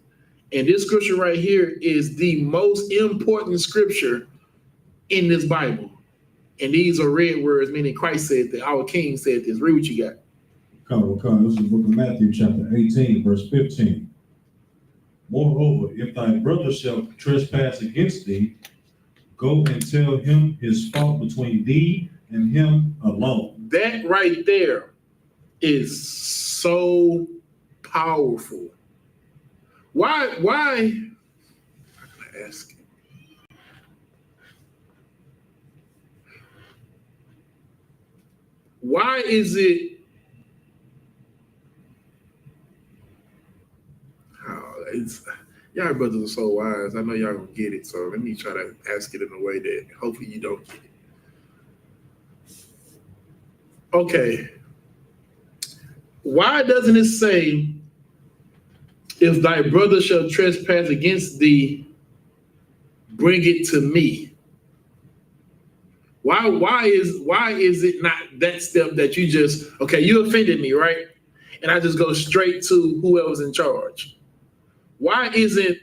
And this scripture right here is the most important scripture in this Bible. And these are red words, meaning Christ said that, our King said this. Read what you got. Come. This is the book of Matthew, chapter 18, verse 15. Moreover, if thy brother shall trespass against thee, go and tell him his fault between thee and him alone. That right there is so powerful. Why? I'm gonna ask you. Why is it? Y'all brothers are so wise. I know y'all gonna get it. So let me try to ask it in a way that hopefully you don't get it. Okay. Why doesn't it say, if thy brother shall trespass against thee, bring it to me? Why is it not that step that you just, okay, you offended me, right? And I just go straight to whoever's in charge. Why isn't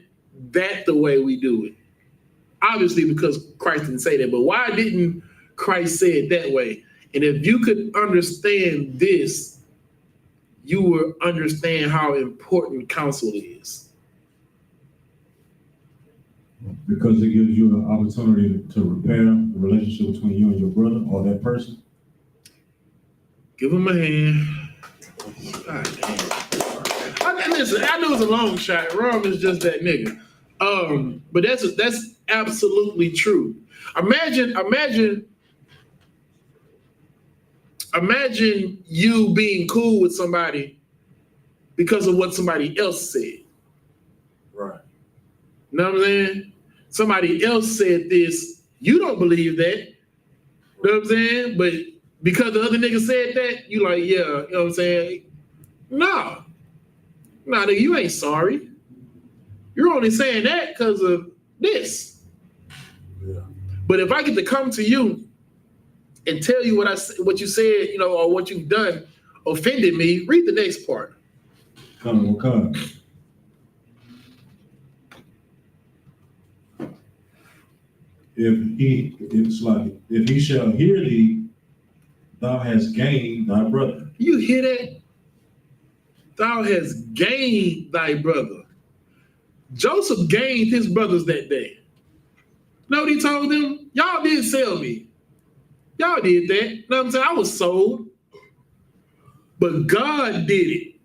that the way we do it? Obviously, because Christ didn't say that, but why didn't Christ say it that way? And if you could understand this, you will understand how important counsel is. Because it gives you an opportunity to repair the relationship between you and your brother or that person. Give him a hand. God damn. Listen, I know it's a long shot. Rom is just that nigga. But that's absolutely true. Imagine you being cool with somebody because of what somebody else said. Right. You know what I'm saying? Somebody else said this. You don't believe that. You know what I'm saying? But because the other nigga said that, you like, yeah, you know what I'm saying? No, nigga, you ain't sorry. You're only saying that because of this. Yeah. But if I get to come to you and tell you what you said, you know, or what you've done offended me, read the next part. Come on. If he shall hear thee, thou hast gained thy brother. You hear that? Thou hast gained thy brother. Joseph gained his brothers that day. Know what he told them? Y'all did sell me. Y'all did that. You know what I'm saying? I was sold. But God did it.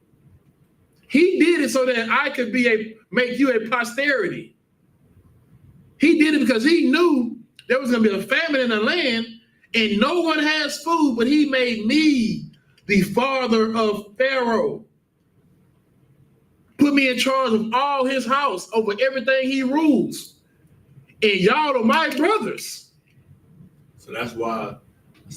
He did it so that I could make you a posterity. He did it because he knew there was going to be a famine in the land and no one has food, but he made me the father of Pharaoh. Put me in charge of all his house, over everything he rules. And y'all are my brothers. So that's why,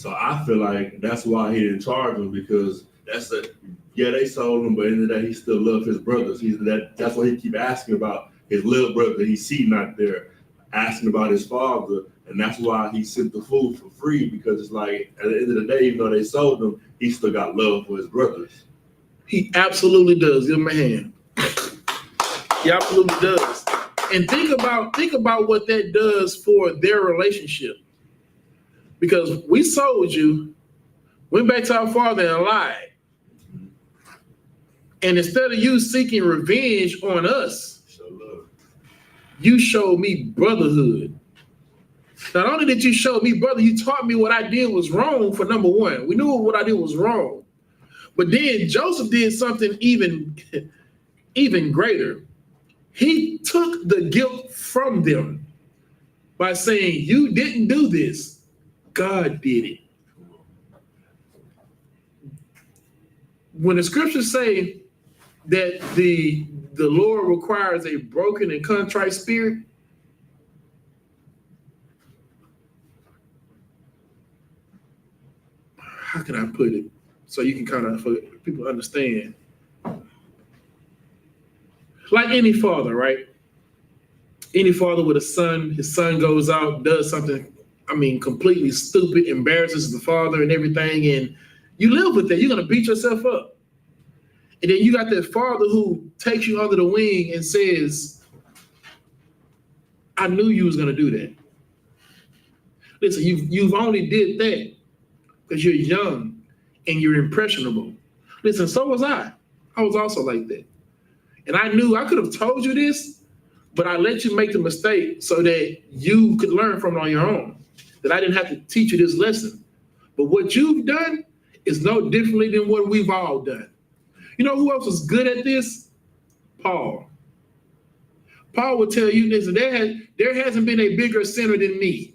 I feel like that's why he didn't charge them, because they sold him, but in the end of the day, he still loved his brothers. That's why he keep asking about his little brother that he see not there, asking about his father, and that's why he sent the food for free, because it's like, at the end of the day, even though they sold him, he still got love for his brothers. He absolutely does. Give him a hand. He absolutely does. And think about what that does for their relationship. Because we sold you, went back to our father and lied. And instead of you seeking revenge on us, you showed me brotherhood. Not only did you show me brother, you taught me what I did was wrong for number one. We knew what I did was wrong. But then Joseph did something even greater. He took the guilt from them by saying, you didn't do this. God did it. When the scriptures say that the Lord requires a broken and contrite spirit, how can I put it so you can kind of, for people understand? Like any father, right? Any father with a son, his son goes out, does something, completely stupid, embarrasses the father and everything, and you live with that. You're going to beat yourself up. And then you got that father who takes you under the wing and says, I knew you was going to do that. Listen, you've only did that because you're young and you're impressionable. Listen, so was I. I was also like that. And I knew I could have told you this, but I let you make the mistake so that you could learn from it on your own, that I didn't have to teach you this lesson. But what you've done is no differently than what we've all done. You know who else was good at this? Paul. Paul would tell you this, there hasn't been a bigger sinner than me.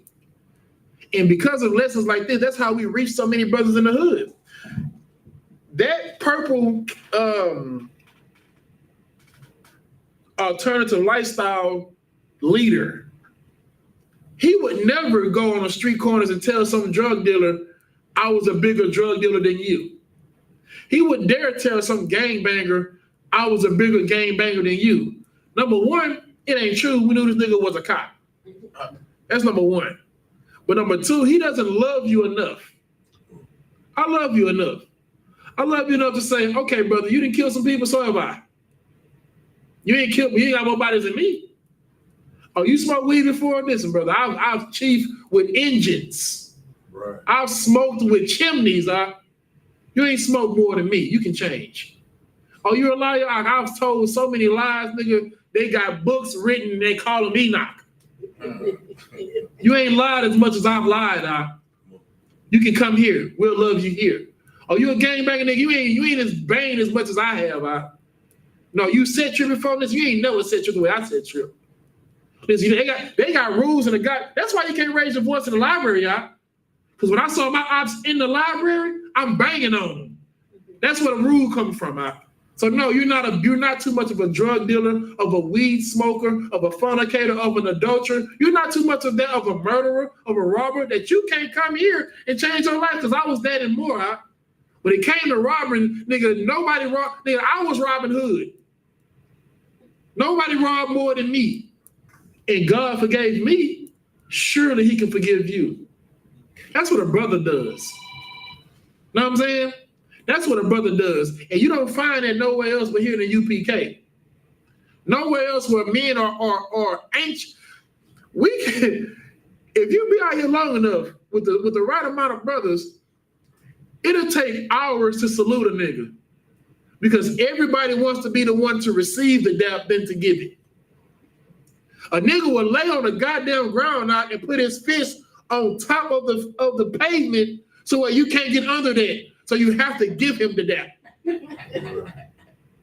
And because of lessons like this, that's how we reach so many brothers in the hood. That purple alternative lifestyle leader, he would never go on the street corners and tell some drug dealer, I was a bigger drug dealer than you. He wouldn't dare tell some gangbanger, I was a bigger gangbanger than you. Number one, it ain't true. We knew this nigga was a cop. That's number one. But number two, he doesn't love you enough. I love you enough. I love you enough to say, okay, brother, you didn't kill some people, so have I. You ain't killed me. You ain't got more bodies than me. Oh, you smoked weed before? Listen, brother, I've chiefed with engines. Right. I've smoked with chimneys. You ain't smoked more than me. You can change. Oh, you're a liar? I've told so many lies, nigga. They got books written and they call them Enoch. You ain't lied as much as I've lied. You can come here. We'll love you here. Oh, you a gangbanger nigga? You ain't as banged as much as I have. No, you set trip before this. You ain't never set trip the way I set trip. Listen, they got rules in the God. That's why you can't raise your voice in the library, y'all. Because when I saw my ops in the library, I'm banging on them. That's where the rule comes from. So no, you're not too much of a drug dealer, of a weed smoker, of a fornicator, of an adulterer. You're not too much of that, of a murderer, of a robber, that you can't come here and change your life. Because I was that and more. When it came to robbing, nigga, nobody robbed. Nigga, I was Robin Hood. Nobody robbed more than me. And God forgave me. Surely he can forgive you. That's what a brother does. Know what I'm saying? That's what a brother does. And you don't find that nowhere else but here in the UPK. Nowhere else where men are anxious. If you be out here long enough with the right amount of brothers, it'll take hours to salute a nigga. Because everybody wants to be the one to receive the dap than to give it. A nigga will lay on the goddamn ground out and put his fist on top of the pavement so you can't get under that. So you have to give him the dap.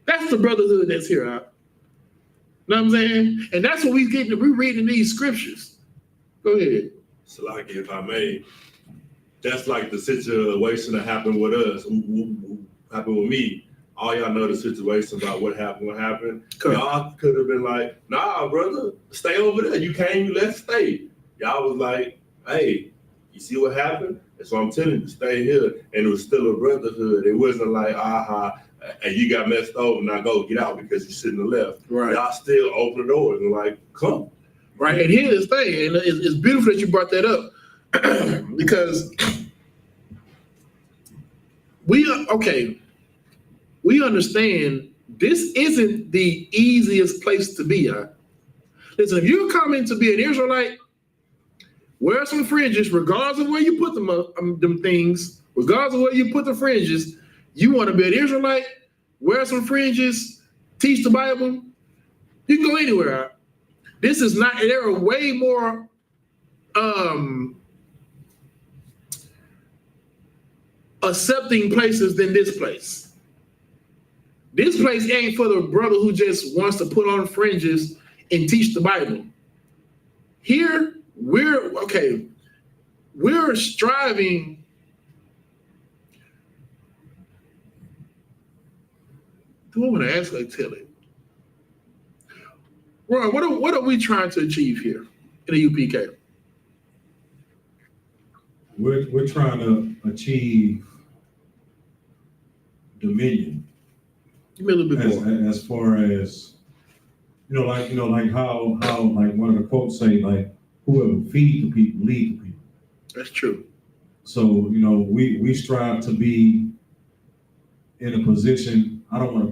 That's the brotherhood that's here. Know what I'm saying? And that's what we're reading these scriptures. Go ahead. So like if I may, that's like the situation that happened with us, who happened with me. All y'all know the situation about what happened. Y'all could have been like, nah, brother, stay over there. You came, let's stay. Y'all was like, hey, you see what happened? And so I'm telling you to stay here. And it was still a brotherhood. It wasn't like, and you got messed over, now go get out because you shouldn't have left. Right. Y'all still open the doors and like, come. Right, and here's the thing, and it's beautiful that you brought that up because we understand this isn't the easiest place to be at. Listen, if you're coming to be an Israelite, wear some fringes, regardless of where you put them things, regardless of where you put the fringes. You want to be an Israelite, wear some fringes, teach the Bible. You can go anywhere. This is not. There are way more accepting places than this place. This place ain't for the brother who just wants to put on fringes and teach the Bible. Here, we're striving. Do I want to ask or tell it? Ron, what are we trying to achieve here in the UPK? We're trying to achieve dominion. Give me a little bit more. As far as like how like one of the quotes say, like, whoever feed the people, lead the people. That's true. So, we strive to be in a position. I don't want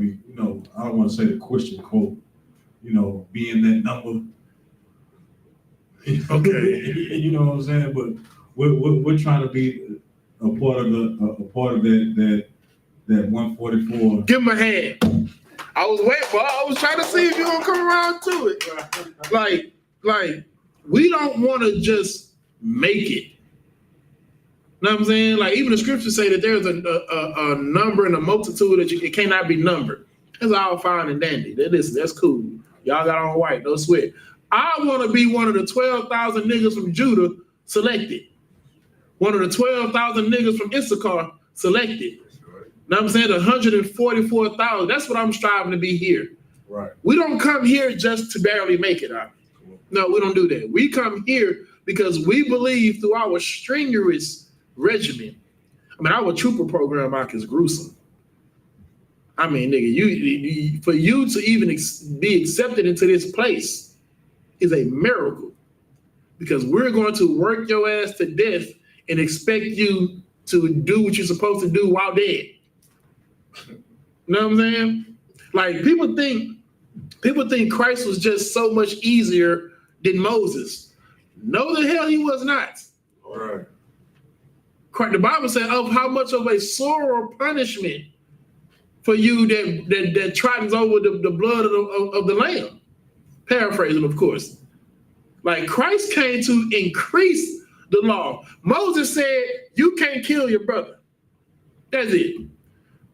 to say the Christian quote, being that number. Okay. You know what I'm saying? But we're trying to be a part of that 144. Give him a hand. I was waiting, but I was trying to see if you're gonna come around to it. Like we don't want to just make it. Know what I'm saying? Like even the scriptures say that there's a number and a multitude that it cannot be numbered. That's all fine and dandy. That's cool. Y'all got on white, no sweat. I want to be one of the 12,000 niggas from Judah selected. One of the 12,000 niggas from Issachar selected. Know what I'm saying? 144,000. That's what I'm striving to be here. Right. We don't come here just to barely make it. No, we don't do that. We come here because we believe through our strenuous regimen. I mean, our trooper program is gruesome. I mean, nigga, you for you to even be accepted into this place is a miracle because we're going to work your ass to death and expect you to do what you're supposed to do while dead. You know what I'm saying? Like people think Christ was just so much easier than Moses. No, the hell he was not. All right. The Bible said of how much of a sore punishment for you that trottens over the blood of the lamb. Paraphrasing, of course. Like Christ came to increase the law. Moses said, you can't kill your brother. That's it.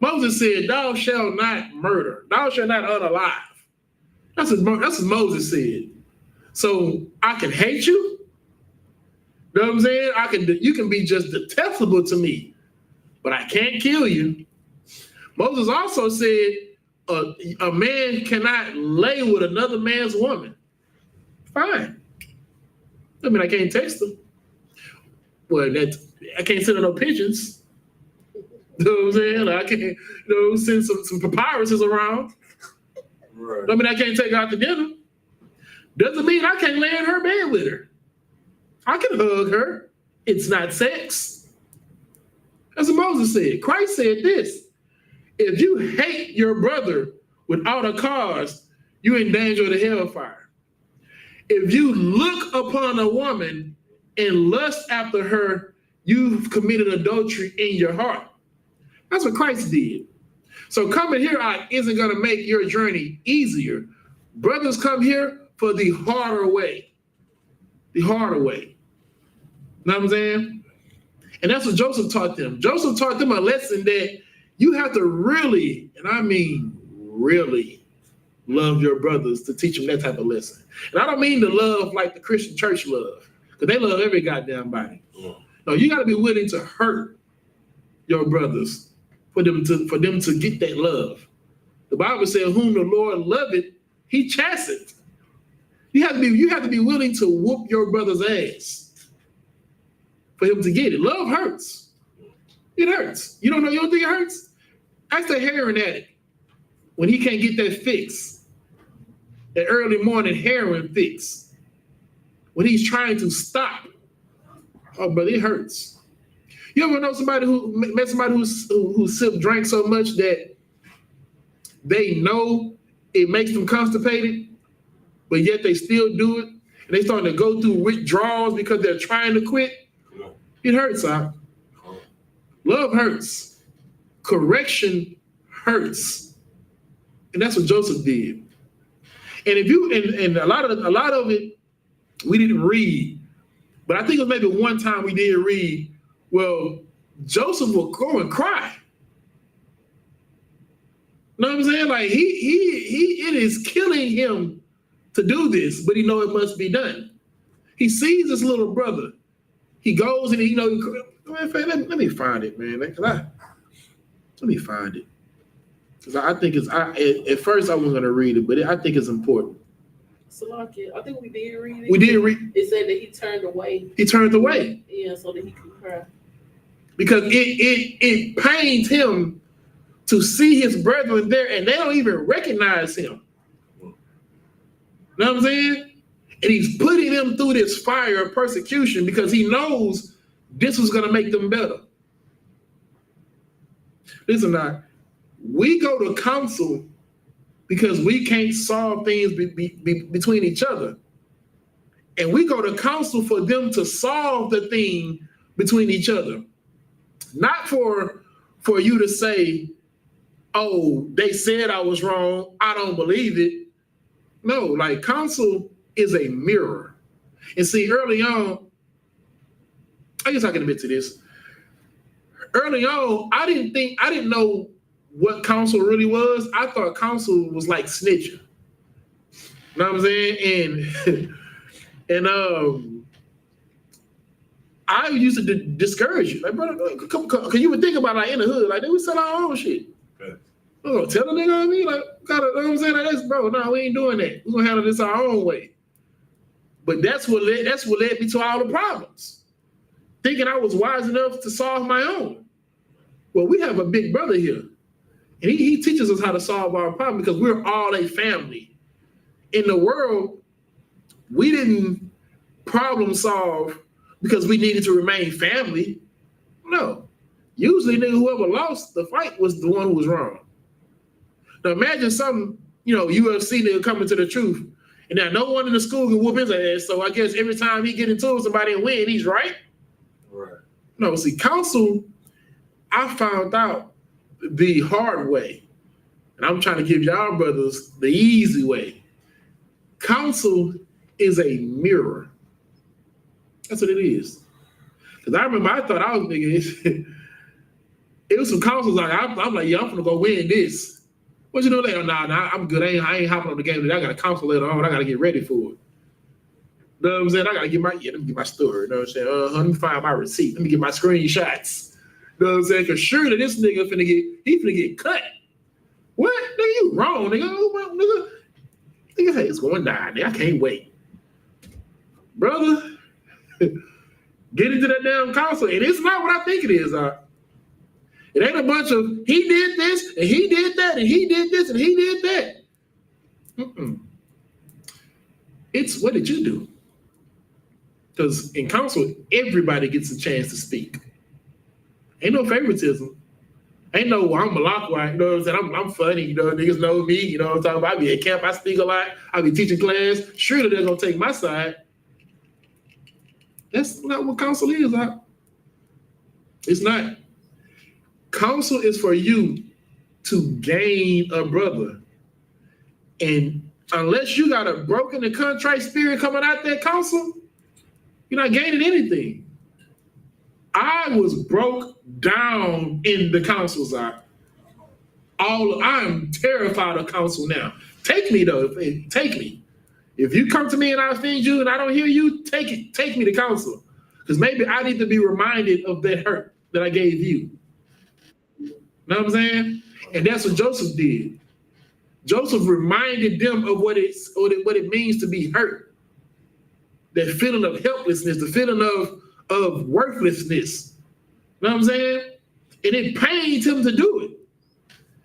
Moses said, thou shalt not murder. Thou shalt not unalive. That's what Moses said. So I can hate you. You know what I'm saying? You can be just detestable to me, but I can't kill you. Moses also said a man cannot lay with another man's woman. Fine. I mean, I can't text them. Well, I can't send her no pigeons. You know what I'm saying? I can't, send some papyruses around. Right. I mean, I can't take her out to dinner. Doesn't mean I can't lay in her bed with her. I can hug her. It's not sex. That's what Moses said. Christ said this. If you hate your brother without a cause, you in danger of the hellfire. If you look upon a woman and lust after her, you've committed adultery in your heart. That's what Christ did. So coming here isn't going to make your journey easier. Brothers come here for the harder way. The harder way. You know what I'm saying? And that's what Joseph taught them. Joseph taught them a lesson that you have to really, and I mean really, love your brothers to teach them that type of lesson. And I don't mean to love like the Christian church love, because they love every goddamn body. No, you got to be willing to hurt your brothers for them to get that love. The Bible says, "Whom the Lord loveth, He chasteneth." You have to be willing to whoop your brother's ass for him to get it. Love hurts. It hurts. You don't think it hurts? Ask the heroin addict when he can't get that fix, that early morning heroin fix, when he's trying to stop. Oh, but it hurts. You ever know somebody who drank so much that they know it makes them constipated, but yet they still do it, and they starting to go through withdrawals because they're trying to quit? It hurts, huh? Love hurts. Correction hurts. And that's what Joseph did. And a lot of it we didn't read, but I think it was maybe one time we did read. Well, Joseph will go and cry. You know what I'm saying? Like it is killing him to do this, but he know it must be done. He sees his little brother. He goes and let me find it, man. Let me find it. Because I think at first I wasn't going to read it, but I think it's important. Salaki, I think we did read it. We did read. It said that he turned away. He turned away. Yeah, so that he could cry. Because it pains him to see his brethren there, and they don't even recognize him. You know what I'm saying? And he's putting them through this fire of persecution because he knows this was going to make them better. Listen, now, we go to counsel because we can't solve things between each other. And we go to counsel for them to solve the thing between each other. Not for you to say, oh, they said I was wrong, I don't believe it. No, like counsel is a mirror. And see, early on, I guess I can admit to this. Early on, I didn't know what counsel really was. I thought counsel was like snitching. You know what I'm saying? And I used to discourage you. Like, brother, because you would think about like in the hood, like, we sell our own shit. Okay. Oh, tell the nigga on me, like, you know what I'm saying? Like, that's, bro, no, we ain't doing that. We're gonna handle this our own way. But that's what led me to all the problems. Thinking I was wise enough to solve my own. Well, we have a big brother here. And he teaches us how to solve our problem because we're all a family. In the world, we didn't problem solve because we needed to remain family. No. Usually, nigga, whoever lost the fight was the one who was wrong. Now imagine some, UFC nigga coming to the truth, and now no one in the school can whoop his ass. So I guess every time he get into somebody and win, he's right. Right. No, see, counsel, I found out the hard way, and I'm trying to give y'all brothers the easy way. Counsel is a mirror. That's what it is. Because I remember I thought I was nigga. It was some counsels like I'm like, yeah, I'm gonna go win this. What you know later? Nah, I'm good. I ain't hopping on the game today. I got a counsel later on. I gotta get ready for it. You know what I'm saying? I gotta get let me get my story. You know what I'm saying? Let me find my receipt. Let me get my screenshots. You know what I'm saying? Cause surely this nigga finna get cut. What? Nigga, you wrong, nigga. Oh, nigga, hey, it's going down, nigga. I can't wait. Brother, get into that damn counsel. And it's not what I think it is. It ain't a bunch of he did this and he did that and he did this and he did that. It's what did you do? Because in counsel, everybody gets a chance to speak. Ain't no favoritism. Ain't no, I'm Malachi, you know what I'm saying? I'm funny, niggas know me, you know what I'm talking about? I be at camp, I speak a lot, I be teaching class. Surely they're gonna take my side. That's not what counsel is. It's not. Counsel is for you to gain a brother. And unless you got a broken and contrite spirit coming out that counsel, you're not gaining anything. I was broke down in the counsels. I'm terrified of counsel now. Take me though. Take me. If you come to me and I offend you and I don't hear you, take me to counsel. Because maybe I need to be reminded of that hurt that I gave you. You know what I'm saying? And that's what Joseph did. Joseph reminded them of what it means to be hurt. That feeling of helplessness, the feeling of worthlessness. You know what I'm saying? And it pained him to do it.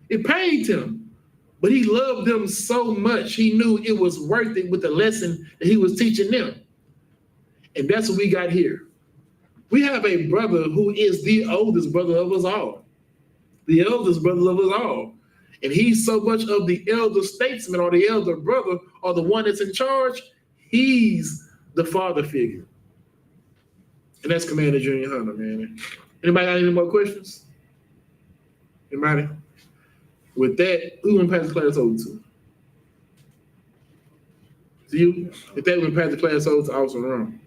It pained him. But he loved them so much, he knew it was worth it with the lesson that he was teaching them. And that's what we got here. We have a brother who is the oldest brother of us all. The eldest brother of us all. And he's so much of the elder statesman or the elder brother or the one that's in charge, he's the father figure. And that's Commander Junior Hunter, man. Anybody got any more questions? Anybody? With that, who want to pass the class over to? To you? With that, we're going to pass the class over to Officer Ron.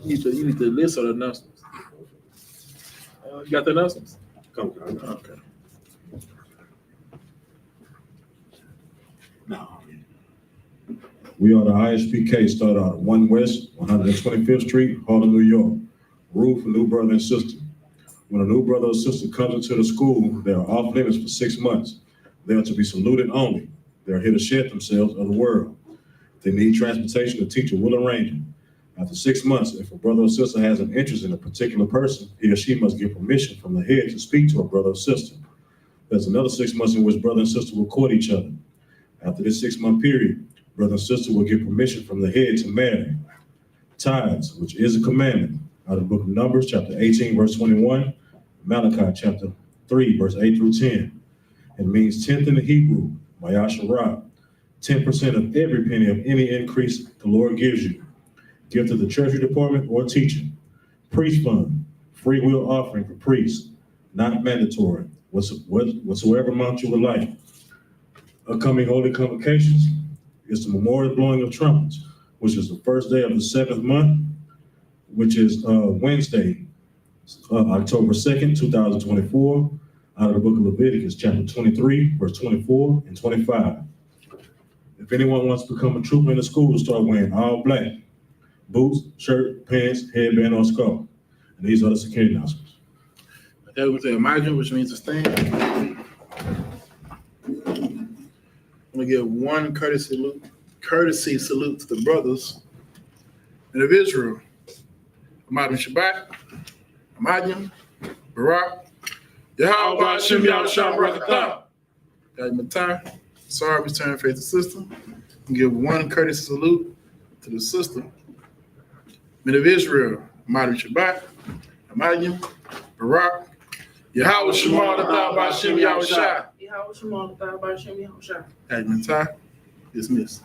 You need to list of the announcements. You got the announcements? Come. Okay. No. We are the I.S.U.P.K. Start out 1 West, 125th Street, Harlem, New York. Rule for new brother and sister. When a new brother or sister comes into the school, they are off limits for 6 months. They are to be saluted only. They are here to shed themselves of the world. If they need transportation, the teacher will arrange it. After 6 months, if a brother or sister has an interest in a particular person, he or she must get permission from the head to speak to a brother or sister. There's another 6 months in which brother and sister will court each other. After this 6 month period, brother and sister will get permission from the head to marry. Tithes, which is a commandment, out of the book of Numbers, chapter 18, verse 21, Malachi, chapter 3, verse 8 through 10. It means 10th in the Hebrew, YAHANNA, 10% of every penny of any increase the Lord gives you. Give to the Treasury Department or teaching. Priest fund, free will offering for priests, not mandatory, whatsoever amount you would like. Upcoming holy convocations is the memorial blowing of trumpets, which is the first day of the 7th month, which is Wednesday, October 2nd, 2024, out of the book of Leviticus, chapter 23, verse 24 and 25. If anyone wants to become a trooper in the school, start wearing all black. Boots, shirt, pants, headband, or scarf. And these are the security announcements. That was a margin, which means to stand. gonna give one courtesy salute to the brothers and of Israel. Ahmad Shabbat, Ahmad Barak, Yahweh Hashem Yahushua Barakatah. Matai, sorry, return faith to sister. Give one courtesy salute to the sister. Men of Israel, Ahmad Shabbat, Ahmad Barak, Yahweh Shema Latah B'Hashem Yahushua. Yahweh Shema Latah B'Hashem Yahushua. Matai, dismissed.